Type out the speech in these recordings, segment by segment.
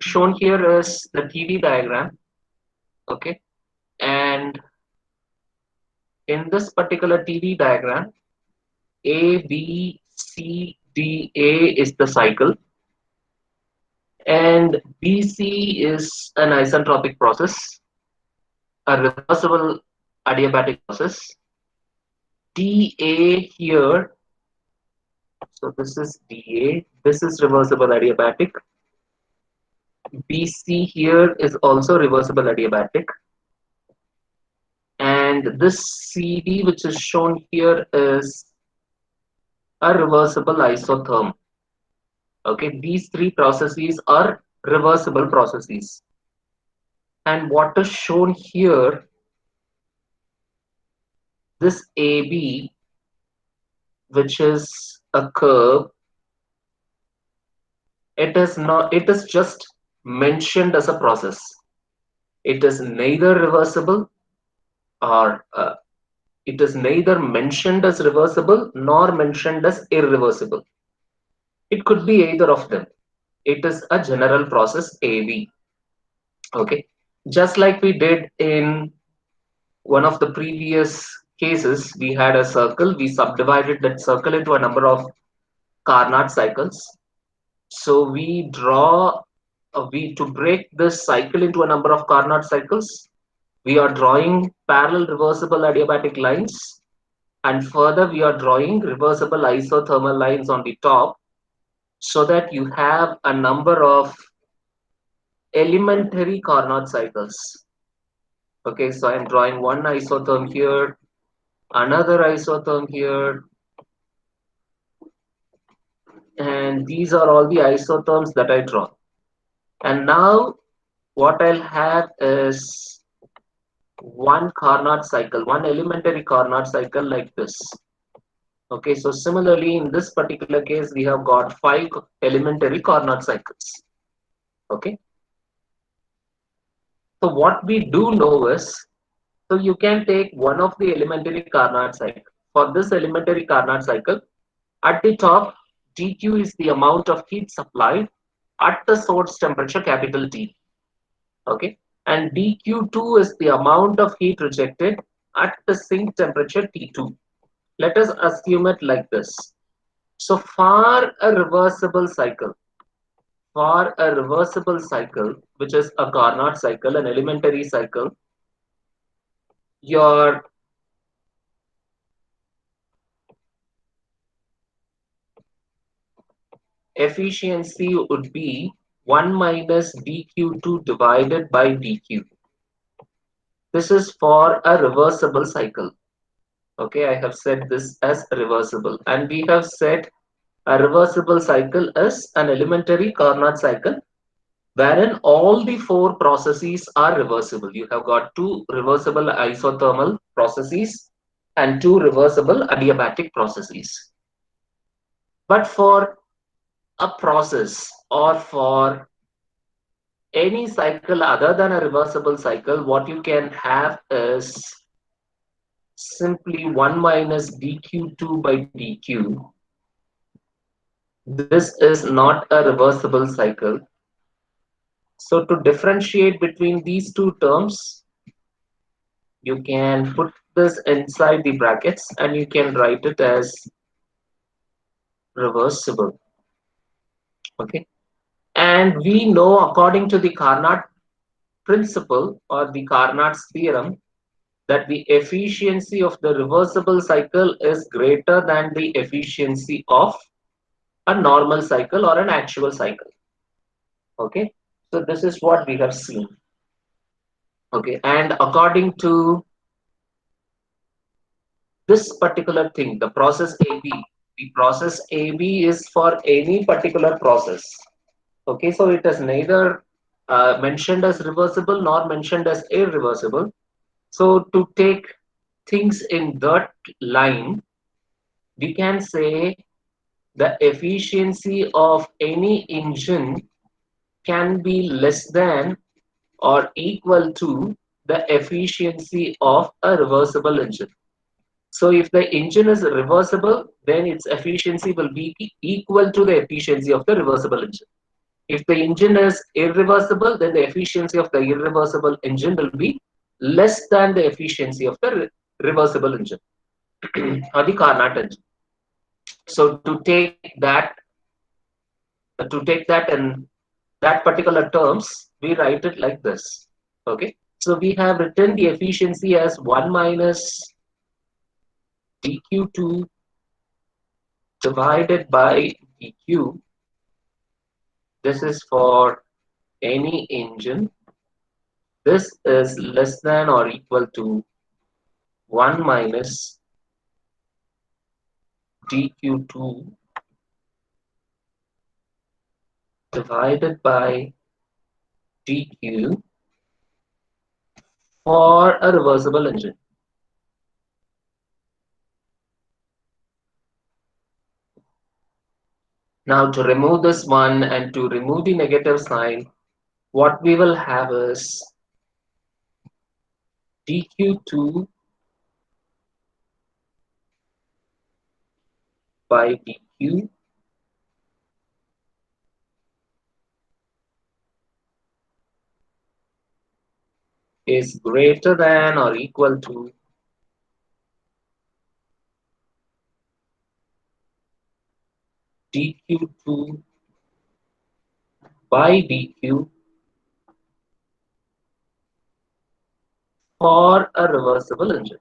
shown here is the TV diagram. Okay, and in this particular TV diagram, A, B, C, D, A is the cycle, and BC is an isentropic process, a reversible adiabatic process. DA here, so this is DA, this is reversible adiabatic. BC here is also reversible adiabatic. And this CD, which is shown here, is a reversible isotherm. Okay, these three processes are reversible processes. And what is shown here, this AB, which is a curve, it is just mentioned as a process. It is neither reversible or it is neither mentioned as reversible nor mentioned as irreversible. It could be either of them. It is a general process AB. Okay, just like we did in one of the previous cases, we had a circle. We subdivided that circle into a number of Carnot cycles. So we draw we to break this cycle into a number of Carnot cycles. We are drawing parallel reversible adiabatic lines, and further we are drawing reversible isothermal lines on the top, so that you have a number of elementary Carnot cycles. Okay, so I'm drawing one isotherm here, another isotherm here, and these are all the isotherms that I draw. And now what I'll have is one Carnot cycle, one elementary Carnot cycle like this. Okay, so similarly in this particular case we have got 5 elementary Carnot cycles. Okay, so what we do know is, so you can take one of the elementary Carnot cycle. For this elementary Carnot cycle, at the top, dq is the amount of heat supplied at the source temperature capital T. Okay, and dq2 is the amount of heat rejected at the sink temperature T2. Let us assume it like this. So for a reversible cycle, which is a Carnot cycle, an elementary cycle, your efficiency would be 1 minus dq2 divided by dq. This is for a reversible cycle. Okay, I have said this as reversible, and we have said a reversible cycle is an elementary Carnot cycle wherein all the 4 processes are reversible. You have got 2 reversible isothermal processes and 2 reversible adiabatic processes. But for a process, or for any cycle other than a reversible cycle, what you can have is simply 1 minus dq2 by dq. This is not a reversible cycle. So to differentiate between these two terms, you can put this inside the brackets and you can write it as reversible. Okay, and we know, according to the Carnot principle or the Carnot's theorem, that the efficiency of the reversible cycle is greater than the efficiency of a normal cycle or an actual cycle. Okay, so this is what we have seen. Okay, and according to this particular thing, the process AB, the process AB is for any particular process. Okay, so it is neither mentioned as reversible nor mentioned as irreversible. So to take things in that line, we can say the efficiency of any engine can be less than or equal to the efficiency of a reversible engine. So if the engine is reversible, then its efficiency will be equal to the efficiency of the reversible engine. If the engine is irreversible, then the efficiency of the irreversible engine will be less than the efficiency of the reversible engine or the Carnot engine. So to take that in that particular terms, we write it like this. Okay. So we have written the efficiency as 1 minus dq2 divided by dq. This is for any engine. This is less than or equal to 1 minus dq2 divided by dq for a reversible engine. Now to remove this one and to remove the negative sign, what we will have is dq2 by dq is greater than or equal to dq2 by dq for a reversible engine.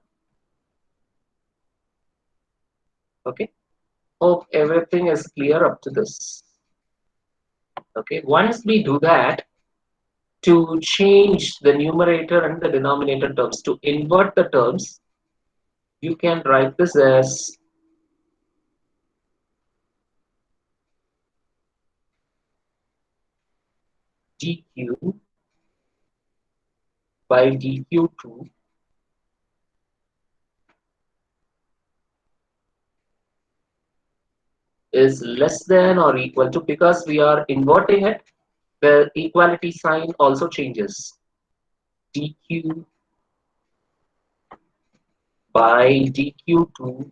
Okay. Hope everything is clear up to this. Okay. Once we do that, to change the numerator and the denominator terms, to invert the terms, you can write this as dq by dq2 is less than or equal to, because we are inverting it, the equality sign also changes. dq by dq2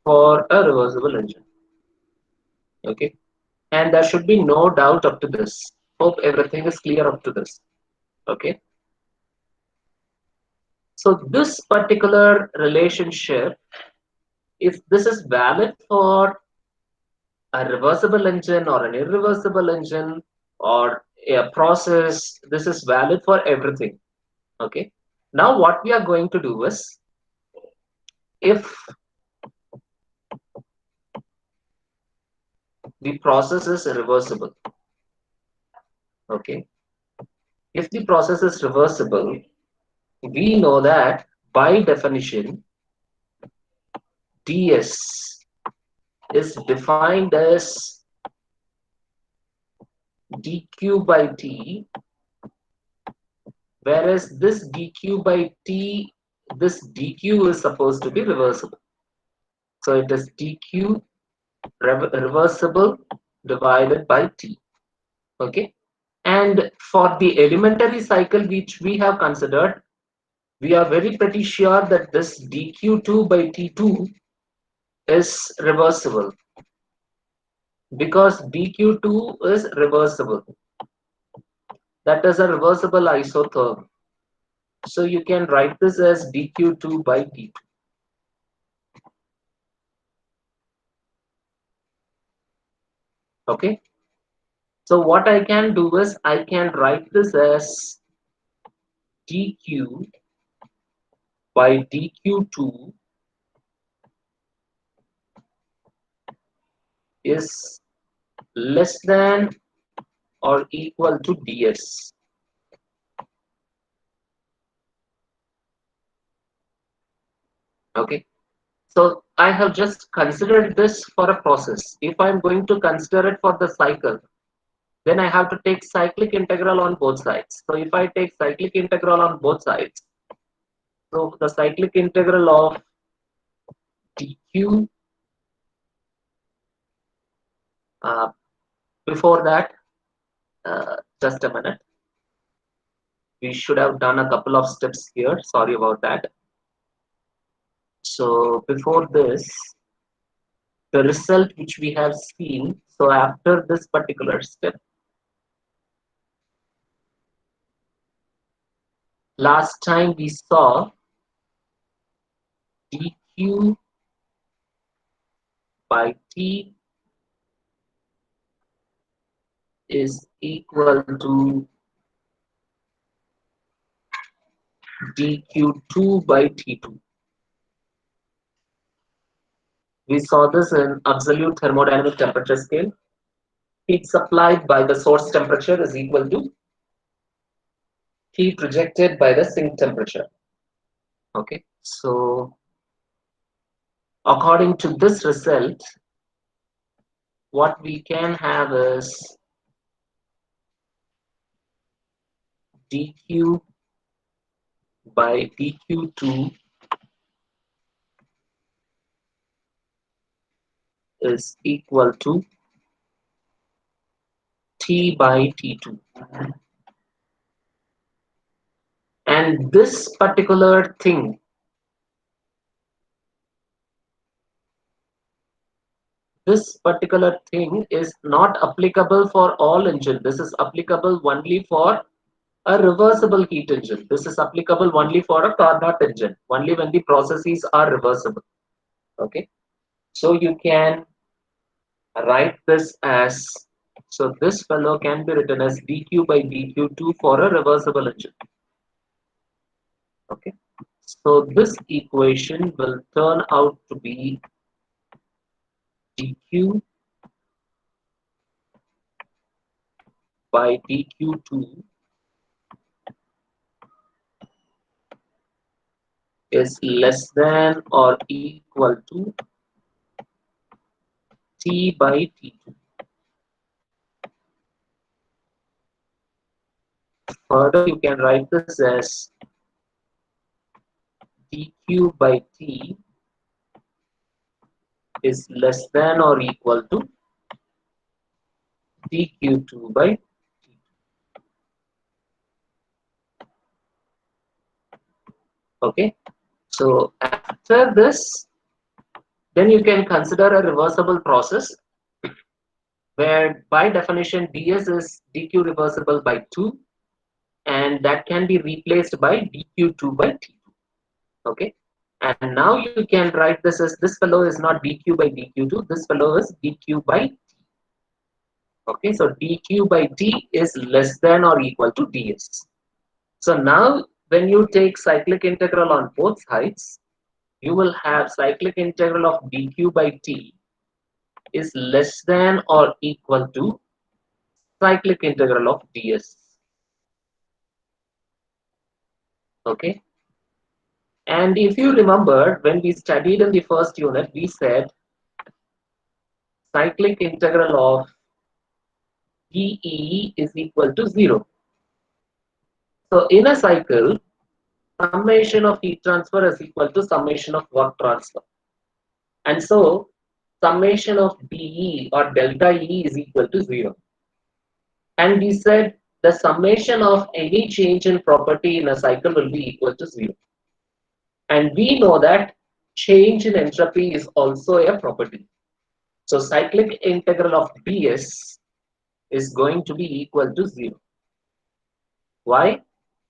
for a reversible engine. Okay. And there should be no doubt up to this. Hope everything is clear up to this. Okay. So this particular relationship, if this is valid for a reversible engine or an irreversible engine or a process, this is valid for everything. Okay. Now what we are going to do is, if the process is reversible, okay, if the process is reversible, we know that by definition ds is defined as dq by t, whereas this dq by t, this dq is supposed to be reversible. So it is dq reversible divided by t. Okay. And for the elementary cycle which we have considered, we are very pretty sure that this dq2 by t2 is reversible, because dq2 is reversible. That is a reversible isotherm. So you can write this as dq2 by t2. Okay. So what I can do is I can write this as dq by dq2 is less than or equal to ds. Okay. So I have just considered this for a process. If I'm going to consider it for the cycle, then I have to take cyclic integral on both sides. So if I take cyclic integral on both sides, so the cyclic integral of dq, uh, before that, just a minute, we should have done a couple of steps here. Sorry about that. So before this, the result which we have seen, so after this particular step, last time we saw dq by t is equal to dq2 by t2. We saw this in absolute thermodynamic temperature scale. Heat supplied by the source temperature is equal to heat rejected by the sink temperature. Okay, so according to this result, what we can have is dq by dq2 is equal to t by t2. And this particular thing, is not applicable for all engine. This is applicable only for a reversible heat engine. This is applicable only for a Carnot engine, only when the processes are reversible. Okay, so you can write this as, so this fellow can be written as dq by dq2 for a reversible engine. Okay, so this equation will turn out to be dq by dq2 is less than or equal to t by t2. Further, you can write this as dq by t is less than or equal to dq2 by t. Okay, so after this, then you can consider a reversible process where by definition ds is dq reversible by 2, and that can be replaced by dq2 by t2. Okay, and now you can write this as, this fellow is not dq by dq2, this fellow is dq by t. Okay, so dq by t is less than or equal to ds. So now when you take cyclic integral on both sides, you will have cyclic integral of dq by t is less than or equal to cyclic integral of ds. Okay, and if you remember, when we studied in the first unit, we said cyclic integral of dE is equal to 0. So in a cycle, summation of heat transfer is equal to summation of work transfer. And so summation of dE or delta E is equal to 0. And we said the summation of any change in property in a cycle will be equal to 0. And we know that change in entropy is also a property. So cyclic integral of ds is going to be equal to 0. Why?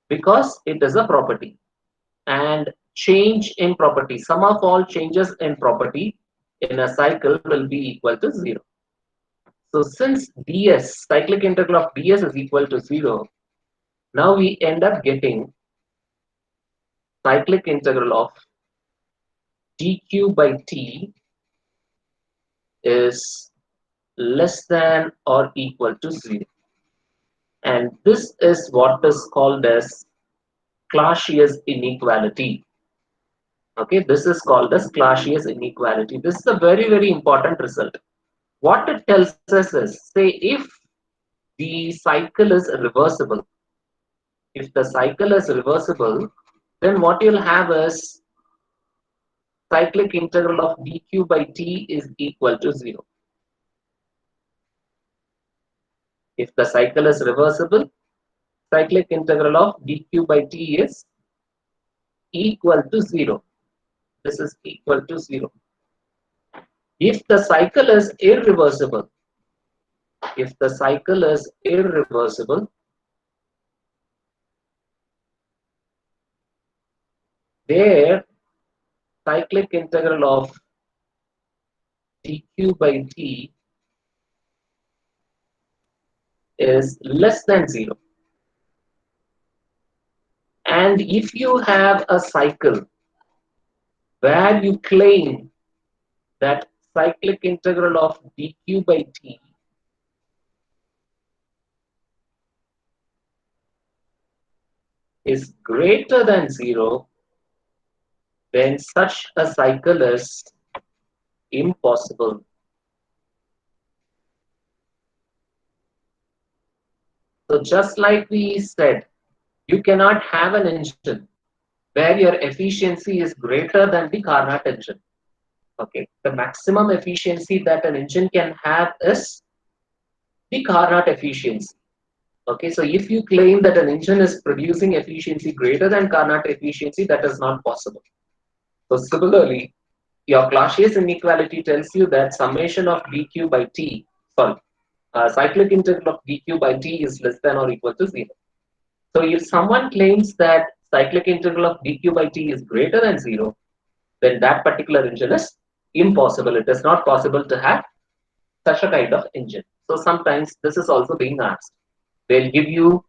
Because it is a property. And change in property, sum of all changes in property in a cycle will be equal to 0. So since ds, cyclic integral of ds is equal to 0, now we end up getting cyclic integral of dq by t is less than or equal to 0. And this is what is called as Clausius inequality. Okay, this is called as Clausius inequality. This is a very, very important result. What it tells us is, say if the cycle is reversible, then what you'll have is cyclic integral of dq by t is equal to 0. If the cycle is reversible, cyclic integral of dq by t is equal to 0. this is equal to 0. If the cycle is irreversible, if the cycle is irreversible, their cyclic integral of dq by t is less than 0. And if you have a cycle where you claim that cyclic integral of dq by t is greater than 0, then such a cycle is impossible. So just like we said, you cannot have an engine where your efficiency is greater than the Carnot engine. Okay, the maximum efficiency that an engine can have is the Carnot efficiency. Okay, so if you claim that an engine is producing efficiency greater than Carnot efficiency, that is not possible. So similarly, your Clausius inequality tells you that summation of dq by t, sorry, cyclic integral of dq by t is less than or equal to 0. So if someone claims that cyclic integral of dq by t is greater than 0, then that particular engine is impossible. It is not possible to have such a kind of engine. So sometimes this is also being asked. They'll give you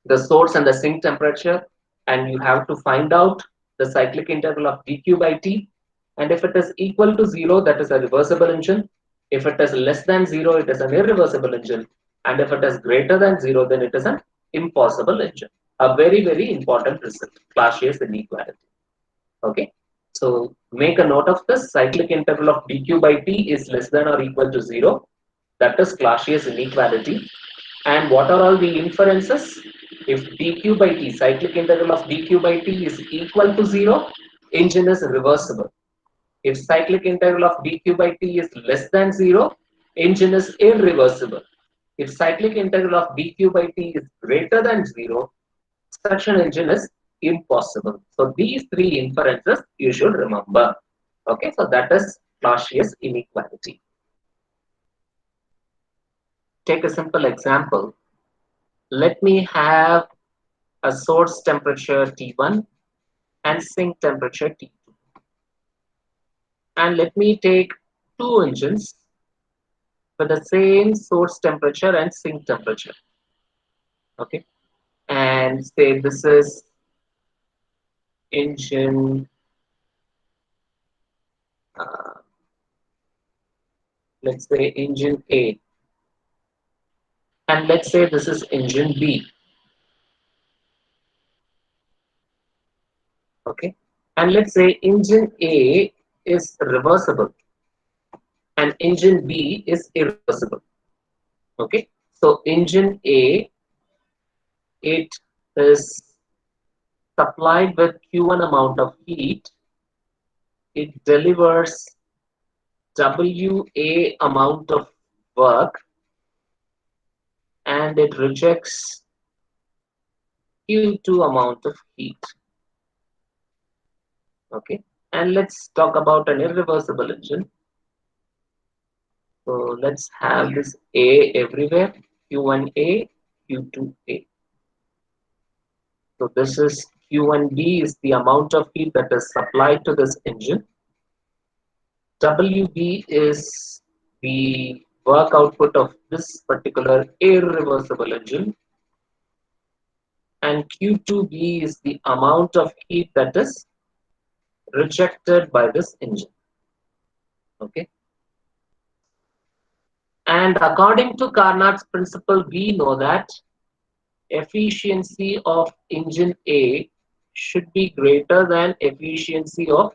the source and the sink temperature, and you have to find out the cyclic integral of dq by t. And if it is equal to 0, that is a reversible engine. If it is less than 0, it is an irreversible engine. And if it is greater than 0, then it is an impossible engine. A very, very important result, Clausius inequality. Okay. So make a note of this. Cyclic integral of dq by t is less than or equal to 0. That is Clausius inequality. And what are all the inferences? If dq by t, cyclic integral of dq by t is equal to 0, engine is reversible. If cyclic integral of dq by t is less than 0, engine is irreversible. If cyclic integral of dq by t is greater than 0, such an engine is impossible. So these three inferences you should remember. Okay, so that is Clausius inequality. Take a simple example. Let me have a source temperature T1 and sink temperature T2. And let me take two engines with the same source temperature and sink temperature. Okay, and say this is engine, let's say engine A, and let's say this is engine B. Okay, and let's say engine A is reversible and engine B is irreversible. Okay, so engine A, it is supplied with Q1 amount of heat. It delivers WA amount of work and it rejects Q2 amount of heat. Okay, and let's talk about an irreversible engine. So let's have this A everywhere, Q1A, Q2A. So this is Q1B is the amount of heat that is supplied to this engine. WB is the work output of this particular irreversible engine. And Q2B is the amount of heat that is rejected by this engine. Okay. And according to Carnot's principle, we know that efficiency of engine A should be greater than efficiency of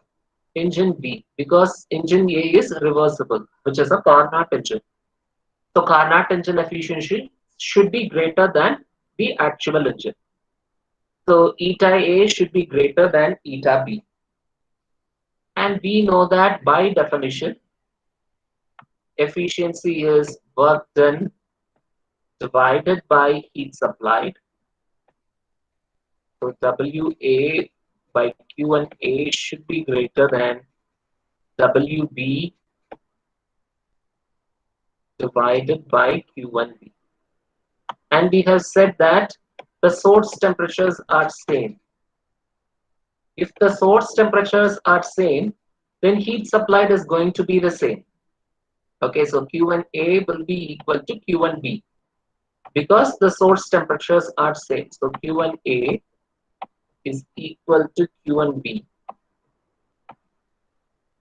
engine B because engine A is reversible, which is a Carnot engine. So Carnot engine efficiency should be greater than the actual engine. So eta A should be greater than eta B. And we know that by definition, efficiency is work done divided by heat supplied. So WA by Q1A should be greater than WB divided by Q1B. And we have said that the source temperatures are same. If the source temperatures are same, then heat supplied is going to be the same. Okay, so Q1A will be equal to Q1B because the source temperatures are same. So Q1A is equal to Q1B.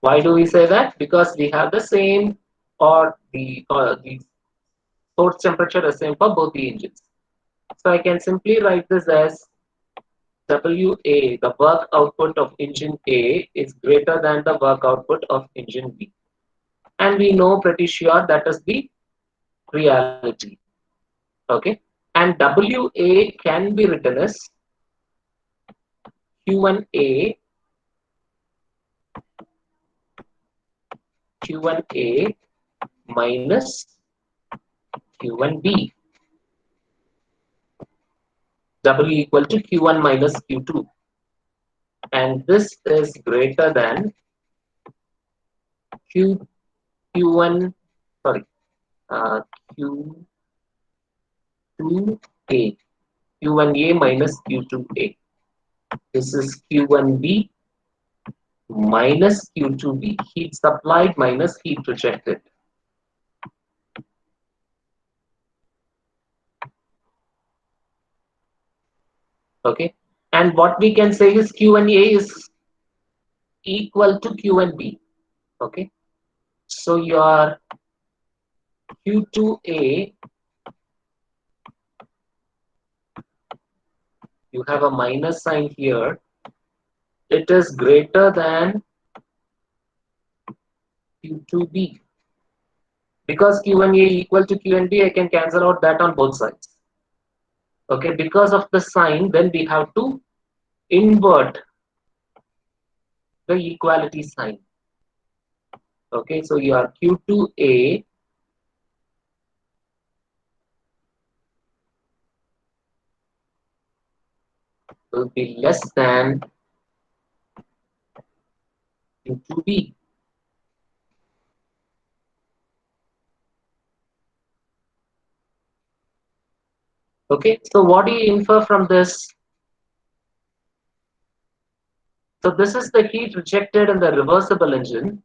Why do we say that? Because we have the same or the source temperature is same for both the engines. So I can simply write this as WA, the work output of engine A, is greater than the work output of engine B. And we know pretty sure that is the reality. Okay. And WA can be written as Q1A, Q1A minus Q1B. W equal to Q1 minus Q2. And this is greater than Q1, sorry, Q2A, Q1A minus Q2A. This is Q1B minus Q2B, heat supplied minus heat rejected. Okay, and what we can say is Q1A is equal to Q1B. Okay, so your Q2A, you have a minus sign here, it is greater than Q2B. Because Q1A equal to Q1B, I can cancel out that on both sides. Okay, because of the sign, then we have to invert the equality sign. Okay, so your Q2A will be less than Q2B. Okay, so what do you infer from this? So this is the heat rejected in the reversible engine.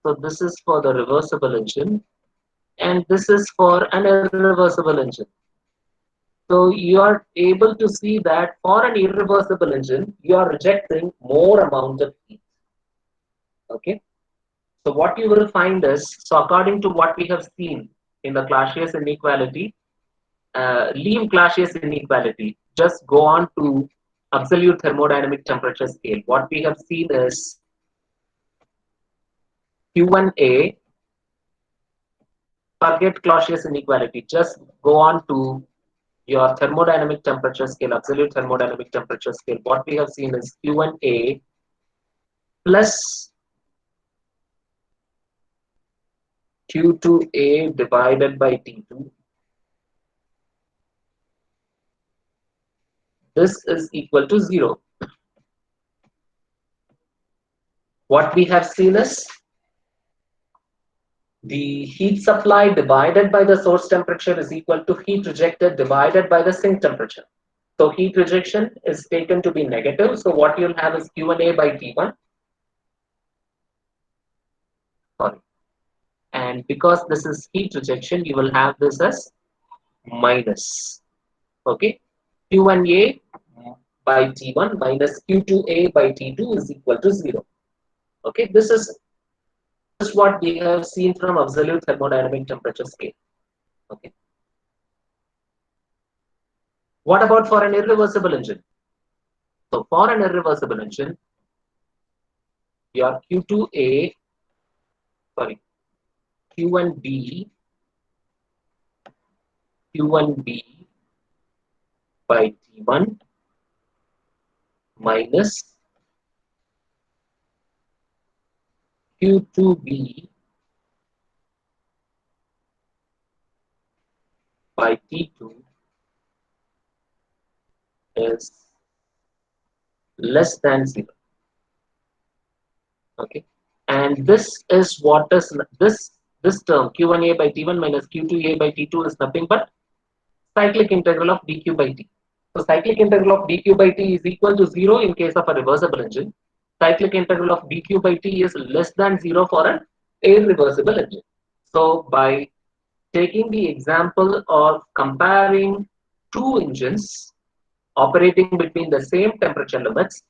So this is for the reversible engine, and this is for an irreversible engine. So you are able to see that for an irreversible engine, you are rejecting more amount of heat. Okay. So what you will find is, so according to what we have seen in the Clausius inequality, Lehm-Clausius inequality, just go on to absolute thermodynamic temperature scale. What we have seen is Q1A, forget Clausius inequality, just go on to your thermodynamic temperature scale, absolute thermodynamic temperature scale. What we have seen is Q1A plus Q2A divided by T2. This is equal to 0. What we have seen is the heat supply divided by the source temperature is equal to heat rejected divided by the sink temperature. So heat rejection is taken to be negative. So what you'll have is Q1A by T1. Sorry. And because this is heat rejection, you will have this as minus. Okay. Q1A by T1 minus Q2A by T2 is equal to 0. Okay. This is just what we have seen from absolute thermodynamic temperature scale. Okay. What about for an irreversible engine? So for an irreversible engine, your Q2A, sorry, Q1B, Q1B by T1 minus Q2B by T2 is less than 0. Okay, and this is what is this term q1a by t1 minus q2a by t2 is nothing but cyclic integral of dq by t. So cyclic integral of dq by t is equal to 0 in case of a reversible engine. Cyclic integral of dq by t is less than 0 for an irreversible engine. So by taking the example of comparing two engines operating between the same temperature limits,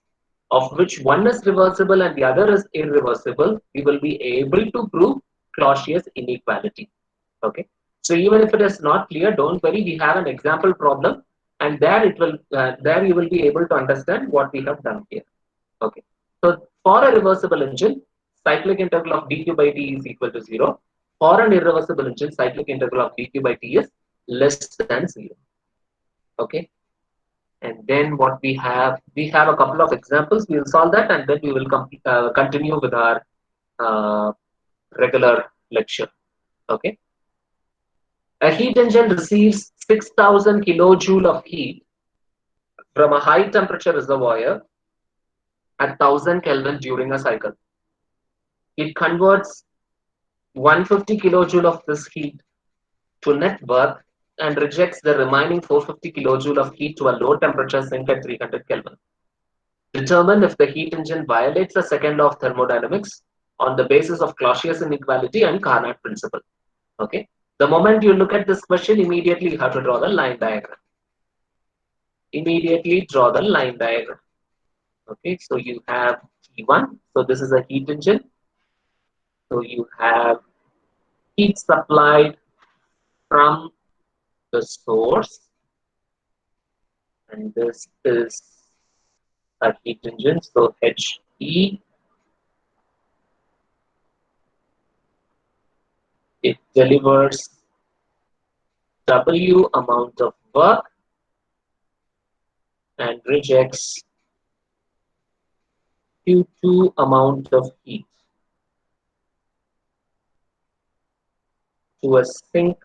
of which one is reversible and the other is irreversible, we will be able to prove Clausius inequality. Okay. So even if it is not clear, don't worry. We have an example problem, and there you will be able to understand what we have done here. Okay. So for a reversible engine, cyclic integral of dq by t is equal to 0. For an irreversible engine, cyclic integral of dq by t is less than 0. Okay. And then what we have a couple of examples. We will solve that, and then we will continue with our uh, regular lecture. Okay. A heat engine receives 6,000 kilojoule of heat from a high temperature reservoir at 1000 Kelvin during a cycle. It converts 150 kilojoule of this heat to net work and rejects the remaining 450 kilojoule of heat to a low temperature sink at 300 Kelvin. Determine if the heat engine violates the second law of thermodynamics on the basis of Clausius inequality and Carnot principle. Okay. The moment you look at this question, immediately you have to draw the line diagram. Immediately draw the line diagram. Okay. So you have T1. So this is a heat engine. So you have heat supplied from the source, and this is a heat engine. So HE, it delivers W amount of work and rejects Q2 amount of heat to a sink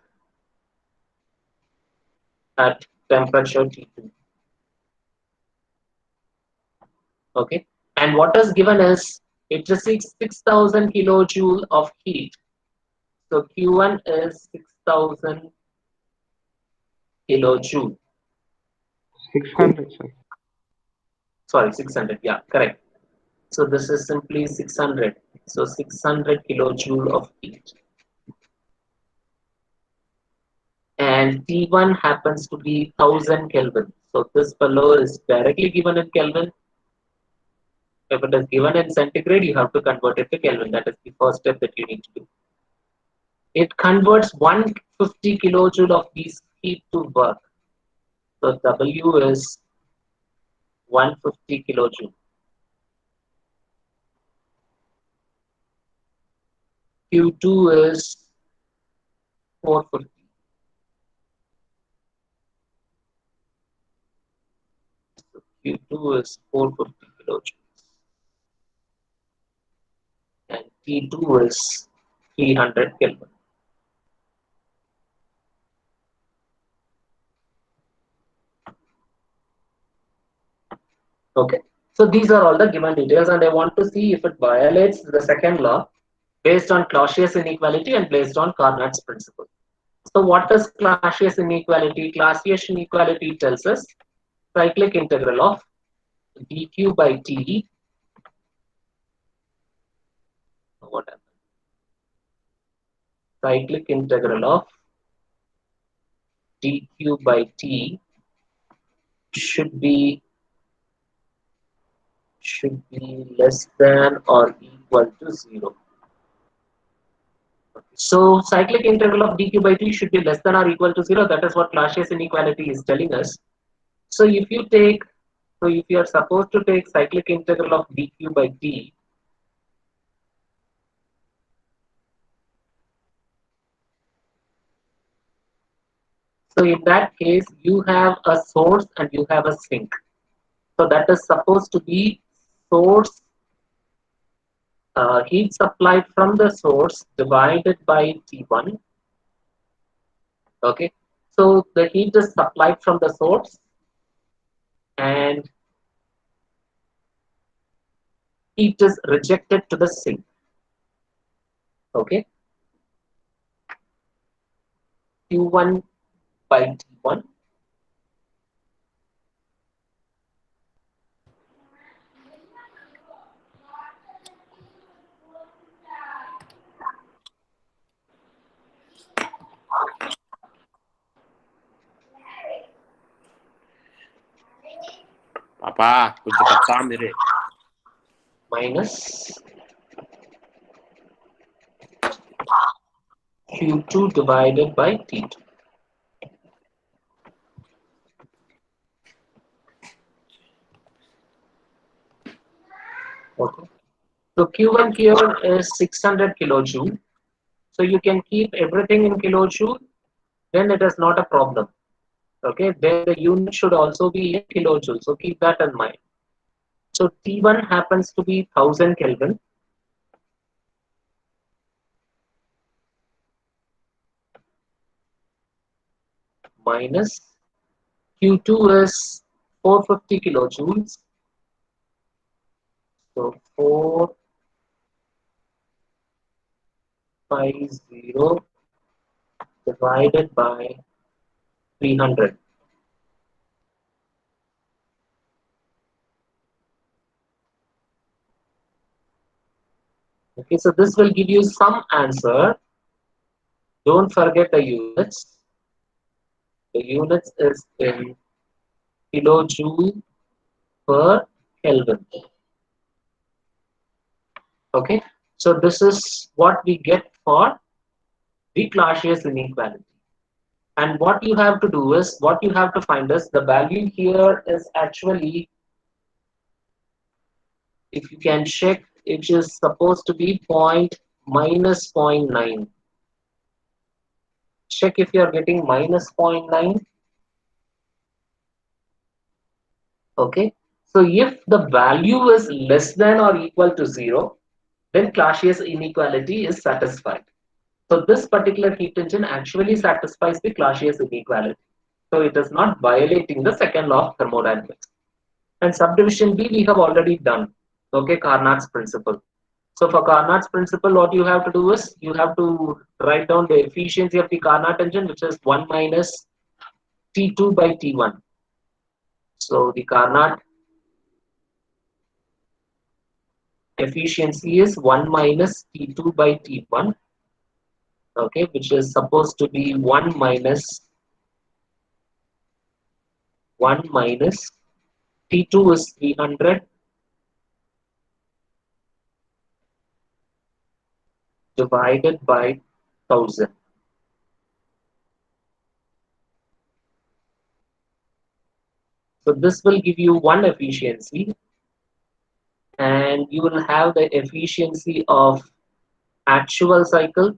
at temperature T2. Okay, and what is given is it receives 6,000 kilojoule of heat. So Q1 is 6,000 kilojoule. 600, sir. Sorry, 600. Yeah, correct. So this is simply 600. So 600 kilojoule of heat. And T1 happens to be 1000 Kelvin. So this fellow is directly given in Kelvin. If it is given in centigrade, you have to convert it to Kelvin. That is the first step that you need to do. It converts 150 kilojoule of this heat to work. So W is 150 kilojoule. Q2 is 450. So Q2 is 450 kilojoules. And T2 is 300 Kelvin. Okay. So these are all the given details, and I want to see if it violates the second law based on Clausius inequality and based on Carnot's principle. So what is Clausius inequality? Clausius inequality tells us cyclic integral of dq by t. What happened? Cyclic integral of dq by t should be less than or equal to 0. So cyclic integral of dq by t should be less than or equal to 0. That is what Clausius inequality is telling us. So if you are supposed to take cyclic integral of dq by t, so in that case you have a source and you have a sink. So that is supposed to be source heat supplied from the source divided by T1. Okay, so the heat is supplied from the source, and heat is rejected to the sink. Okay, Q1 by T1. పాపా కొంచెం చెప్తా మీరే. Minus Q2 divided by T2. Okay. So Q1 here is 600 kilojoule. So you can keep everything in kilojoule, then it is not a problem. Okay, then the unit should also be in kilojoule. So keep that in mind. So T1 happens to be 1000 Kelvin. Minus Q2 is 450 kilojoules. So 450 divided by 300. Okay, so this will give you some answer. Don't forget the units. The units is in kilojoule per Kelvin. Okay, so this is what we get for the Clausius inequality. And what you have to do is, what you have to find is the value here is actually, if you can check, it is supposed to be minus 0.9. Check if you are getting minus 0.9. Okay, so if the value is less than or equal to 0, then Clausius inequality is satisfied. So this particular heat engine actually satisfies the Clausius inequality. So it is not violating the second law of thermodynamics. And subdivision B we have already done. Okay, Carnot's principle. So for Carnot's principle, what you have to do is you have to write down the efficiency of the Carnot engine, which is 1 minus T2 by T1. So the Carnot efficiency is 1 minus T2 by T1. Okay, which is supposed to be 1 minus T2 is 300 divided by 1000. So this will give you one efficiency, and you will have the efficiency of actual cycle.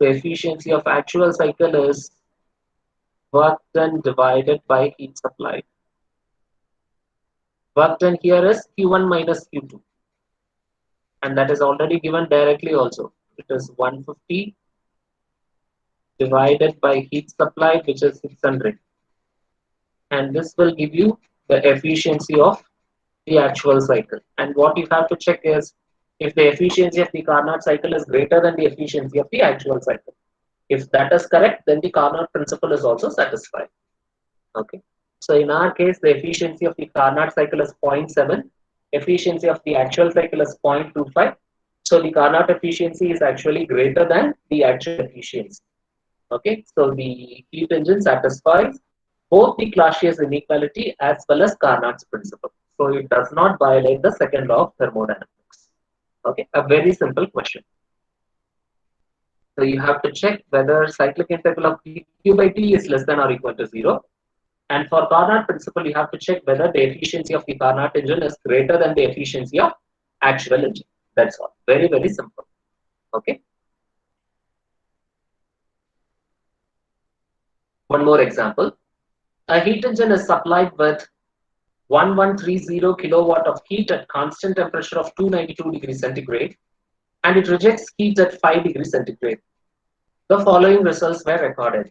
The efficiency of actual cycle is work done divided by heat supplied. Work done here is Q1 minus Q2, and that is already given directly also. It is 150 divided by heat supplied, which is 600. And this will give you the efficiency of the actual cycle. And what you have to check is if the efficiency of the Carnot cycle is greater than the efficiency of the actual cycle. If that is correct, then the Carnot principle is also satisfied. Okay. So in our case, the efficiency of the Carnot cycle is 0.7. Efficiency of the actual cycle is 0.25. So the Carnot efficiency is actually greater than the actual efficiency. Okay. So the heat engine satisfies both the Clausius inequality as well as Carnot's principle. So it does not violate the second law of thermodynamics. Okay, a very simple question. So you have to check whether cyclic integral of Q by T is less than or equal to 0. And for Carnot principle, you have to check whether the efficiency of the Carnot engine is greater than the efficiency of actual engine. That's all. Very, very simple. Okay. One more example. A heat engine is supplied with 1130 kilowatt of heat at constant temperature of 292 degrees centigrade, and it rejects heat at 5 degrees centigrade. The following results were recorded.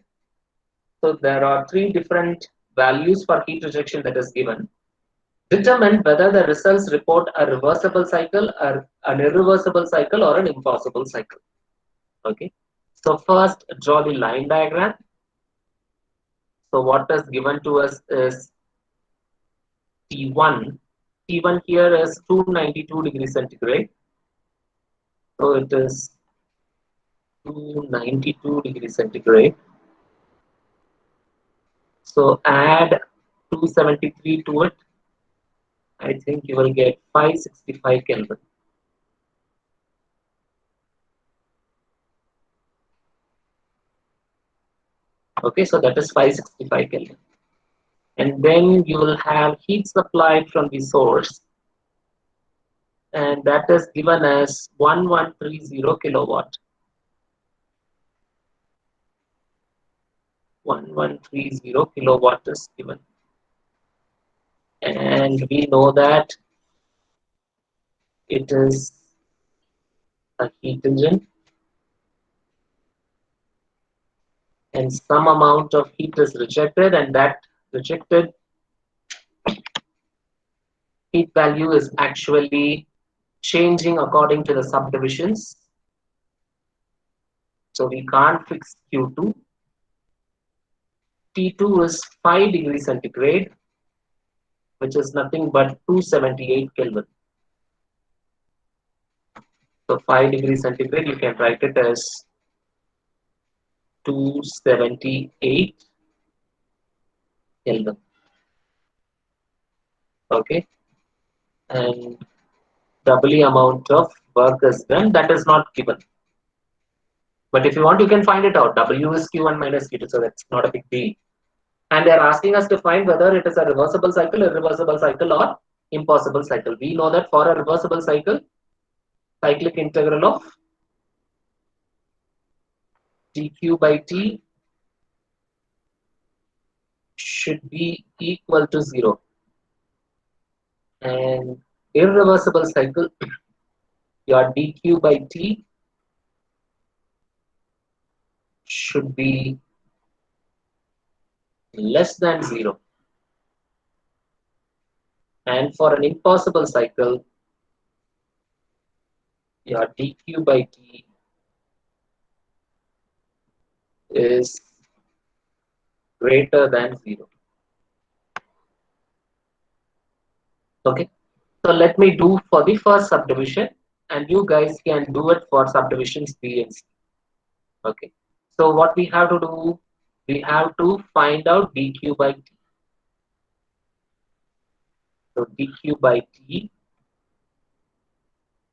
So there are three different values for heat rejection that is given. Determine whether the results report a reversible cycle, or an irreversible cycle, or an impossible cycle. Okay. So first, draw the line diagram. So what is given to us is T1. T1 here is 292 degrees centigrade. So it is 292 degrees centigrade. So add 273 to it. I think you will get 565 Kelvin. Okay, so that is 565 Kelvin. And then you will have heat supplied from the source, and that is given as 1130 kilowatt. 1130 kilowatt is given. And we know that it is a heat engine, and some amount of heat is rejected, and that rejected heat value is actually changing according to the subdivisions. So we can't fix Q2. T2 is 5 degrees centigrade, which is nothing but 278 Kelvin. So 5 degrees centigrade, you can write it as 278 Kelvin. Okay. And doubly amount of work is done. That is not given. But if you want, you can find it out. W is Q1 minus Q2, so that's not a big deal. And they're asking us to find whether it is a reversible cycle, irreversible cycle, or impossible cycle. We know that for a reversible cycle, cyclic integral of dq by t should be equal to 0. And irreversible cycle, your dq by t should be less than 0. And for an impossible cycle, your dq by t is greater than 0. Okay, so let me do for the first subdivision, and you guys can do it for subdivisions B and C. Okay, so what we have to do, we have to find out dq by t. So dq by t,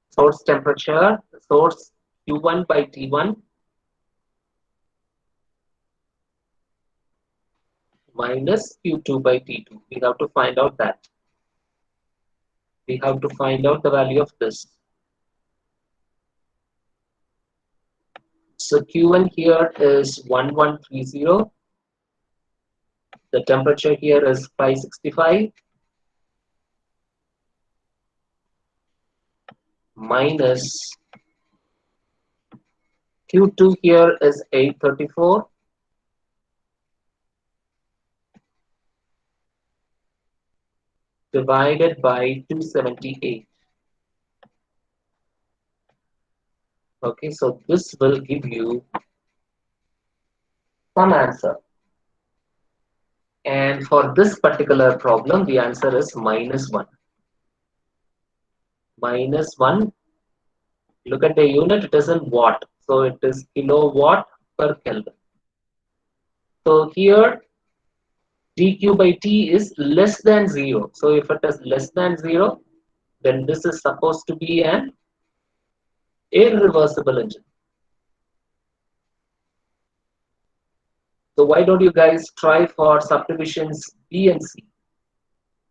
source temperature, source q1 by t1 minus q2 by t2. We have to find out that. We have to find out the value of this. So Q1 here is 1130. The temperature here is 565 minus Q2 here is 834 divided by 278. Okay, so this will give you some answer. And for this particular problem, the answer is -1. -1. Look at the unit, it is in watt. So it is kilowatt per Kelvin. So here dq by t is less than 0. So if it is less than 0, then this is supposed to be an irreversible engine. So why don't you guys try for subdivisions B and C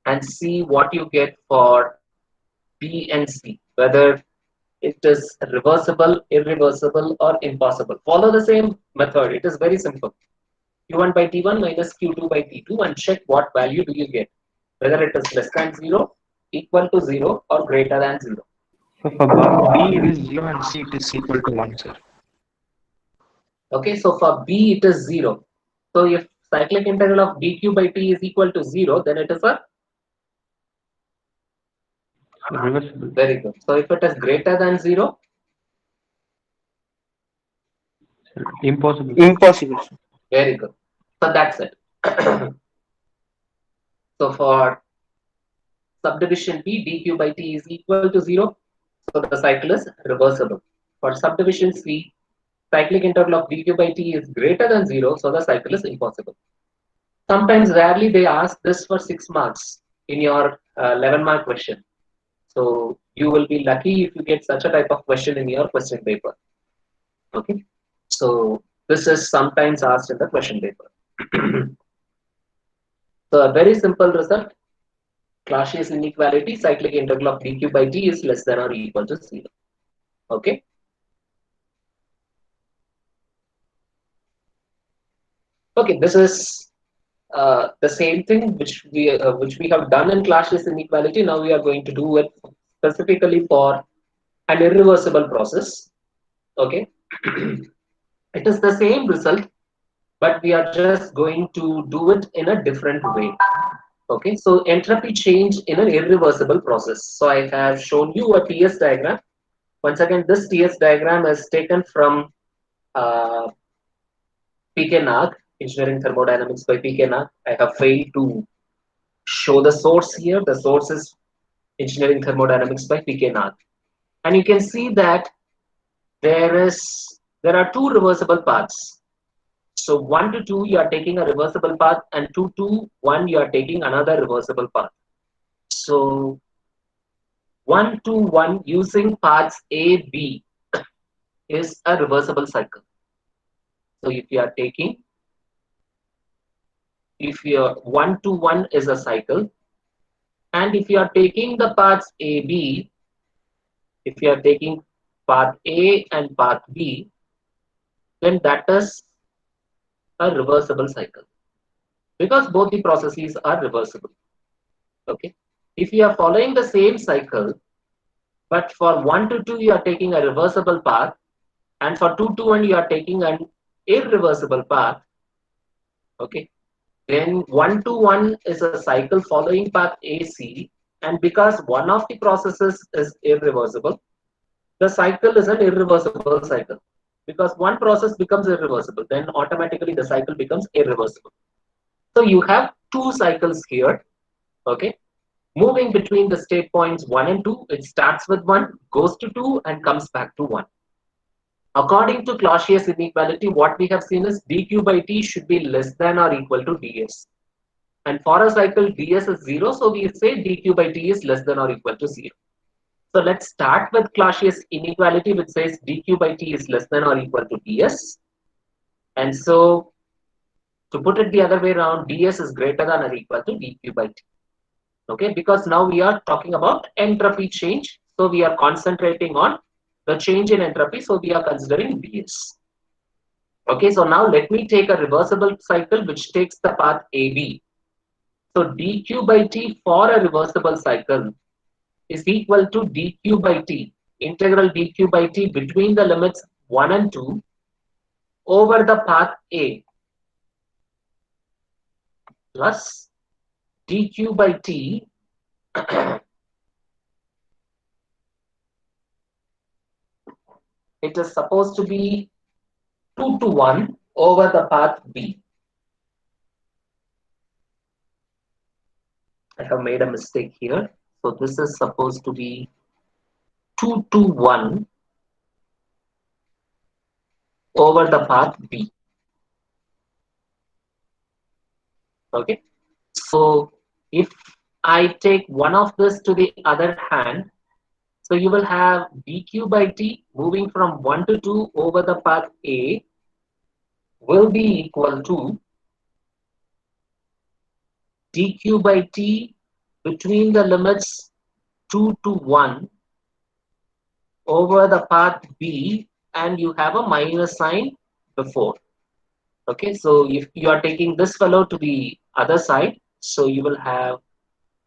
and see what you get for B and C, whether it is reversible, irreversible, or impossible. Follow the same method. It is very simple. Q1 by T1 minus Q2 by T2 and check what value do you get, whether it is less than 0, equal to 0, or greater than 0. So for B, it is 0 and C, it is equal to 1, sir. Okay, so for B, it is 0. So if cyclic integral of dq by t is equal to 0, then it is a Reversible. Very good. So if it is greater than 0, Impossible. Impossible, sir. very good. So that's it. So for subdivision B, dq by t is equal to 0. So the cycle is reversible. For subdivision C, cyclic interval of dq by t is greater than 0. So the cycle is impossible. Sometimes, rarely, they ask this for 6 marks in your 11-mark question. So you will be lucky if you get such a type of question in your question paper. Okay. So this is sometimes asked in the question paper. So a very simple result. Clausius inequality, cyclic integral of dq by t is less than or equal to 0. Okay. Okay, this is the same thing which we have done in Clausius inequality. Now we are going to do it specifically for an irreversible process. Okay. It is the same result, but we are just going to do it in a different way. Okay, so entropy change in an irreversible process. So I have shown you a TS diagram. Once again, this TS diagram is taken from PK Nag, Engineering Thermodynamics by PK Nag. I have failed to show the source here. The source is Engineering Thermodynamics by PK Nag. And you can see that there are two reversible paths. So 1 to 2 you are taking a reversible path, and 2 to 1 you are taking another reversible path. So 1 to 1 using paths A, B is a reversible cycle. So if you are taking, if your 1 to 1 is a cycle, and if you are taking the paths A, B, if you are taking path A and path B, then that is a reversible cycle because both the processes are reversible. Okay. If you are following the same cycle, but for 1 to 2 you are taking a reversible path, and for 2 to 1 you are taking an irreversible path. Okay. Then 1 to 1 is a cycle following path AC, and because one of the processes is irreversible, the cycle is an irreversible cycle. Because one process becomes irreversible, then automatically the cycle becomes irreversible. So you have two cycles here. Okay. Moving between the state points 1 and 2, it starts with 1, goes to 2, and comes back to 1. According to Clausius inequality, what we have seen is dq by t should be less than or equal to ds. And for a cycle, ds is 0, so we say dq by t is less than or equal to 0. So let's start with Clausius inequality, which says dq by t is less than or equal to ds. And so to put it the other way around, ds is greater than or equal to dq by t. Okay, because now we are talking about entropy change. So we are concentrating on the change in entropy. So we are considering ds. Okay, so now let me take a reversible cycle which takes the path AB. So dq by t for a reversible cycle is equal to dq by t, integral dq by t between the limits 1 and 2 over the path A plus dq by t it is supposed to be 2 to 1 over the path B. I have made a mistake here. So this is supposed to be 2 to 1 over the path B. Okay. So if I take one of this to the other hand, so you will have dq by t moving from 1 to 2 over the path A will be equal to dq by t between the limits 2 to 1 over the path B, and you have a minus sign before. Okay, so if you are taking this fellow to the other side, so you will have,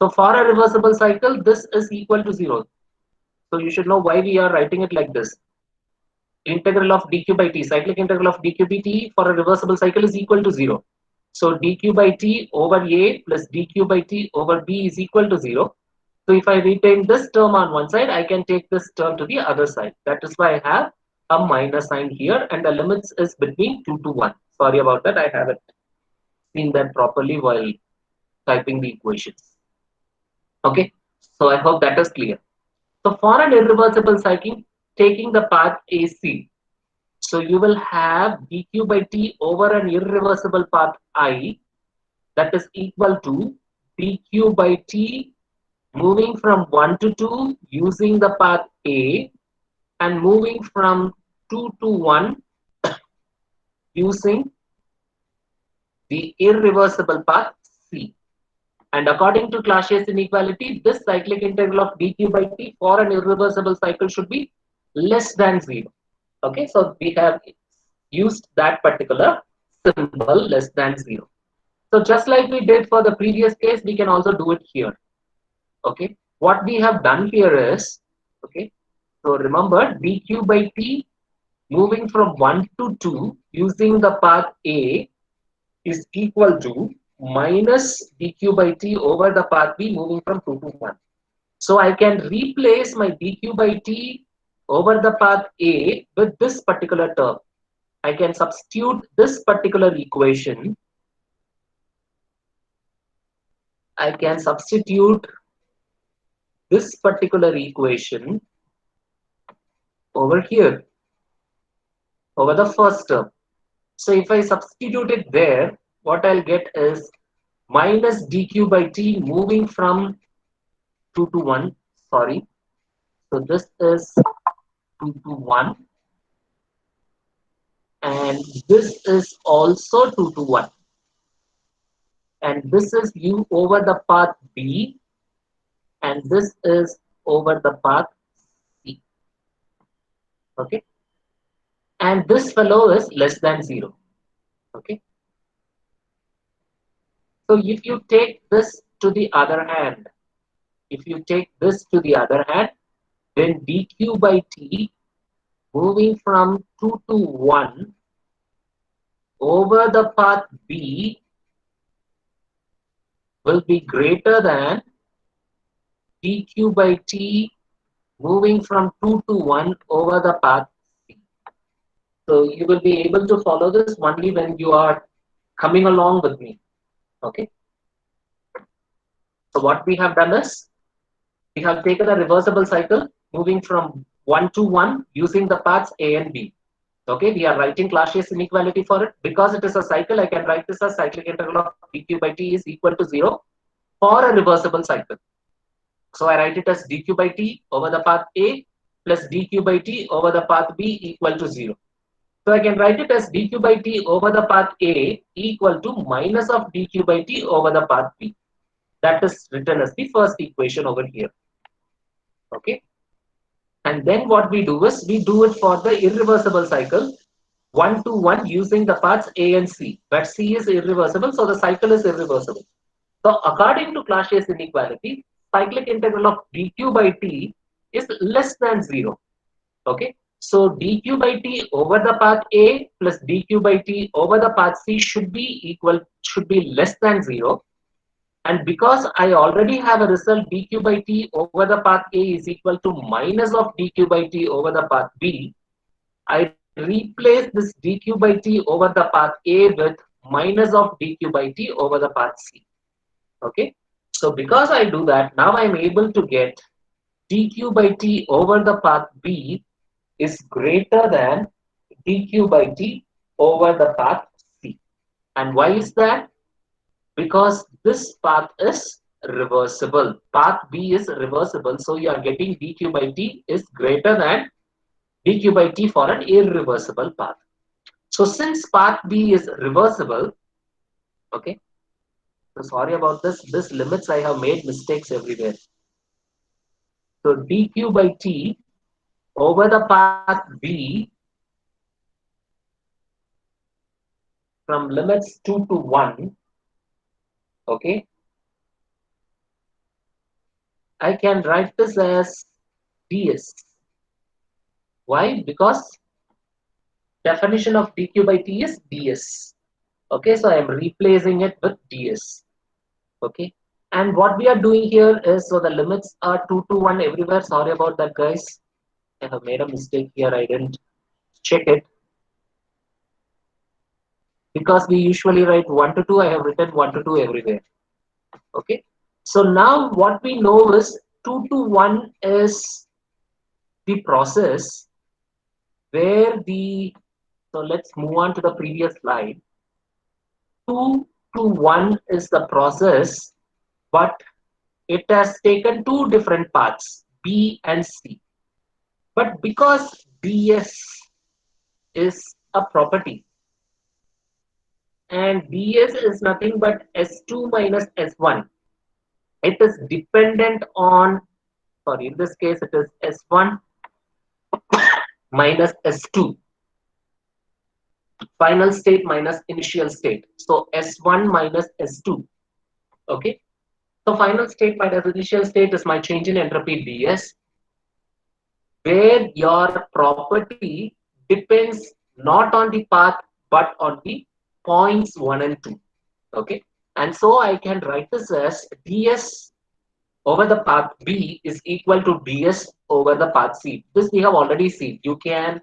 so for a reversible cycle, this is equal to 0. So you should know why we are writing it like this. Integral of dq by t, cyclic integral of dq by t for a reversible cycle is equal to 0. So dq by t over A plus dq by t over B is equal to 0. So if I retain this term on one side, I can take this term to the other side. That is why I have a minus sign here, and the limits is between 2 to 1. Sorry about that, I haven't seen that properly while typing the equations. Okay, so I hope that is clear. So for an irreversible cycling, taking the path AC, so you will have dq by t over an irreversible path I, that is equal to dq by t moving from 1 to 2 using the path A, and moving from 2 to 1 using the irreversible path C. And according to Clashes inequality, this cyclic integral of dq by t for an irreversible cycle should be less than 0. Okay, so we have used that particular symbol less than 0. So just like we did for the previous case, we can also do it here. Okay, what we have done here is, okay, so remember dq by t moving from 1 to 2 using the path A is equal to minus dq by t over the path B moving from 2 to 1. So I can replace my dq by t over the path A with this particular term. I can substitute this particular equation. I can substitute this particular equation over here, over the first term. So if I substitute it there, what I'll get is minus dq by t moving from 2 to 1. Sorry. So this is 2 to 1. And this is also 2 to 1. And this is u over the path B. And this is over the path C. Okay. And this fellow is less than 0. Okay. So if you take this to the other hand, if you take this to the other hand, then dq by t moving from 2 to 1 over the path B will be greater than dq by t moving from 2 to 1 over the path C. So you will be able to follow this only when you are coming along with me. Okay. So what we have done is, we have taken a reversible cycle moving from 1 to 1 using the paths A and B. Okay, we are writing Clashes inequality for it. Because it is a cycle, I can write this as cyclic integral of dq by t is equal to 0 for a reversible cycle. So I write it as dq by t over the path A plus dq by t over the path B equal to 0. So I can write it as dq by t over the path A equal to minus of dq by t over the path B. That is written as the first equation over here. Okay. And then what we do is, we do it for the irreversible cycle 1 to 1 using the paths A and C. But C is irreversible, so the cycle is irreversible. So according to Clashes inequality, cyclic integral of dq by t is less than 0. Okay. So dq by t over the path A plus dq by t over the path C should be less than 0. And because I already have a result dq by t over the path A is equal to minus of dq by t over the path B, I replace this dq by t over the path A with minus of dq by t over the path C. Okay. So because I do that, now I'm able to get dq by t over the path B is greater than dq by t over the path C. And why is that? Because this path is reversible. Path B is reversible. So you are getting dq by t is greater than dq by t for an irreversible path. So since path B is reversible, okay, so sorry about this. This limits, I have made mistakes everywhere. So dq by t over the path B from limits 2 to 1, okay, I can write this as ds. Why? Because definition of dq by t is ds. Okay, so I am replacing it with ds. Okay, And what we are doing here is, so the limits are 2 to 1 everywhere. Sorry about that, guys. I have made a mistake here. I didn't check it. Because we usually write 1 to 2, I have written 1 to 2 everywhere. Okay. So now what we know is 2 to 1 is the process where the, so let's move on to the previous slide. 2 to 1 is the process, but it has taken two different paths, B and C. But because ds is a property and ds is nothing but s2 minus s1, it is dependent on, sorry, in this case it is s1 minus s2, final state minus initial state. So s1 minus s2. Okay. So final state minus initial state is my change in entropy ds, where your property depends not on the path but on the points 1 and 2. Okay. And so I can write this as ds over the path B is equal to ds over the path C. This we have already seen. You can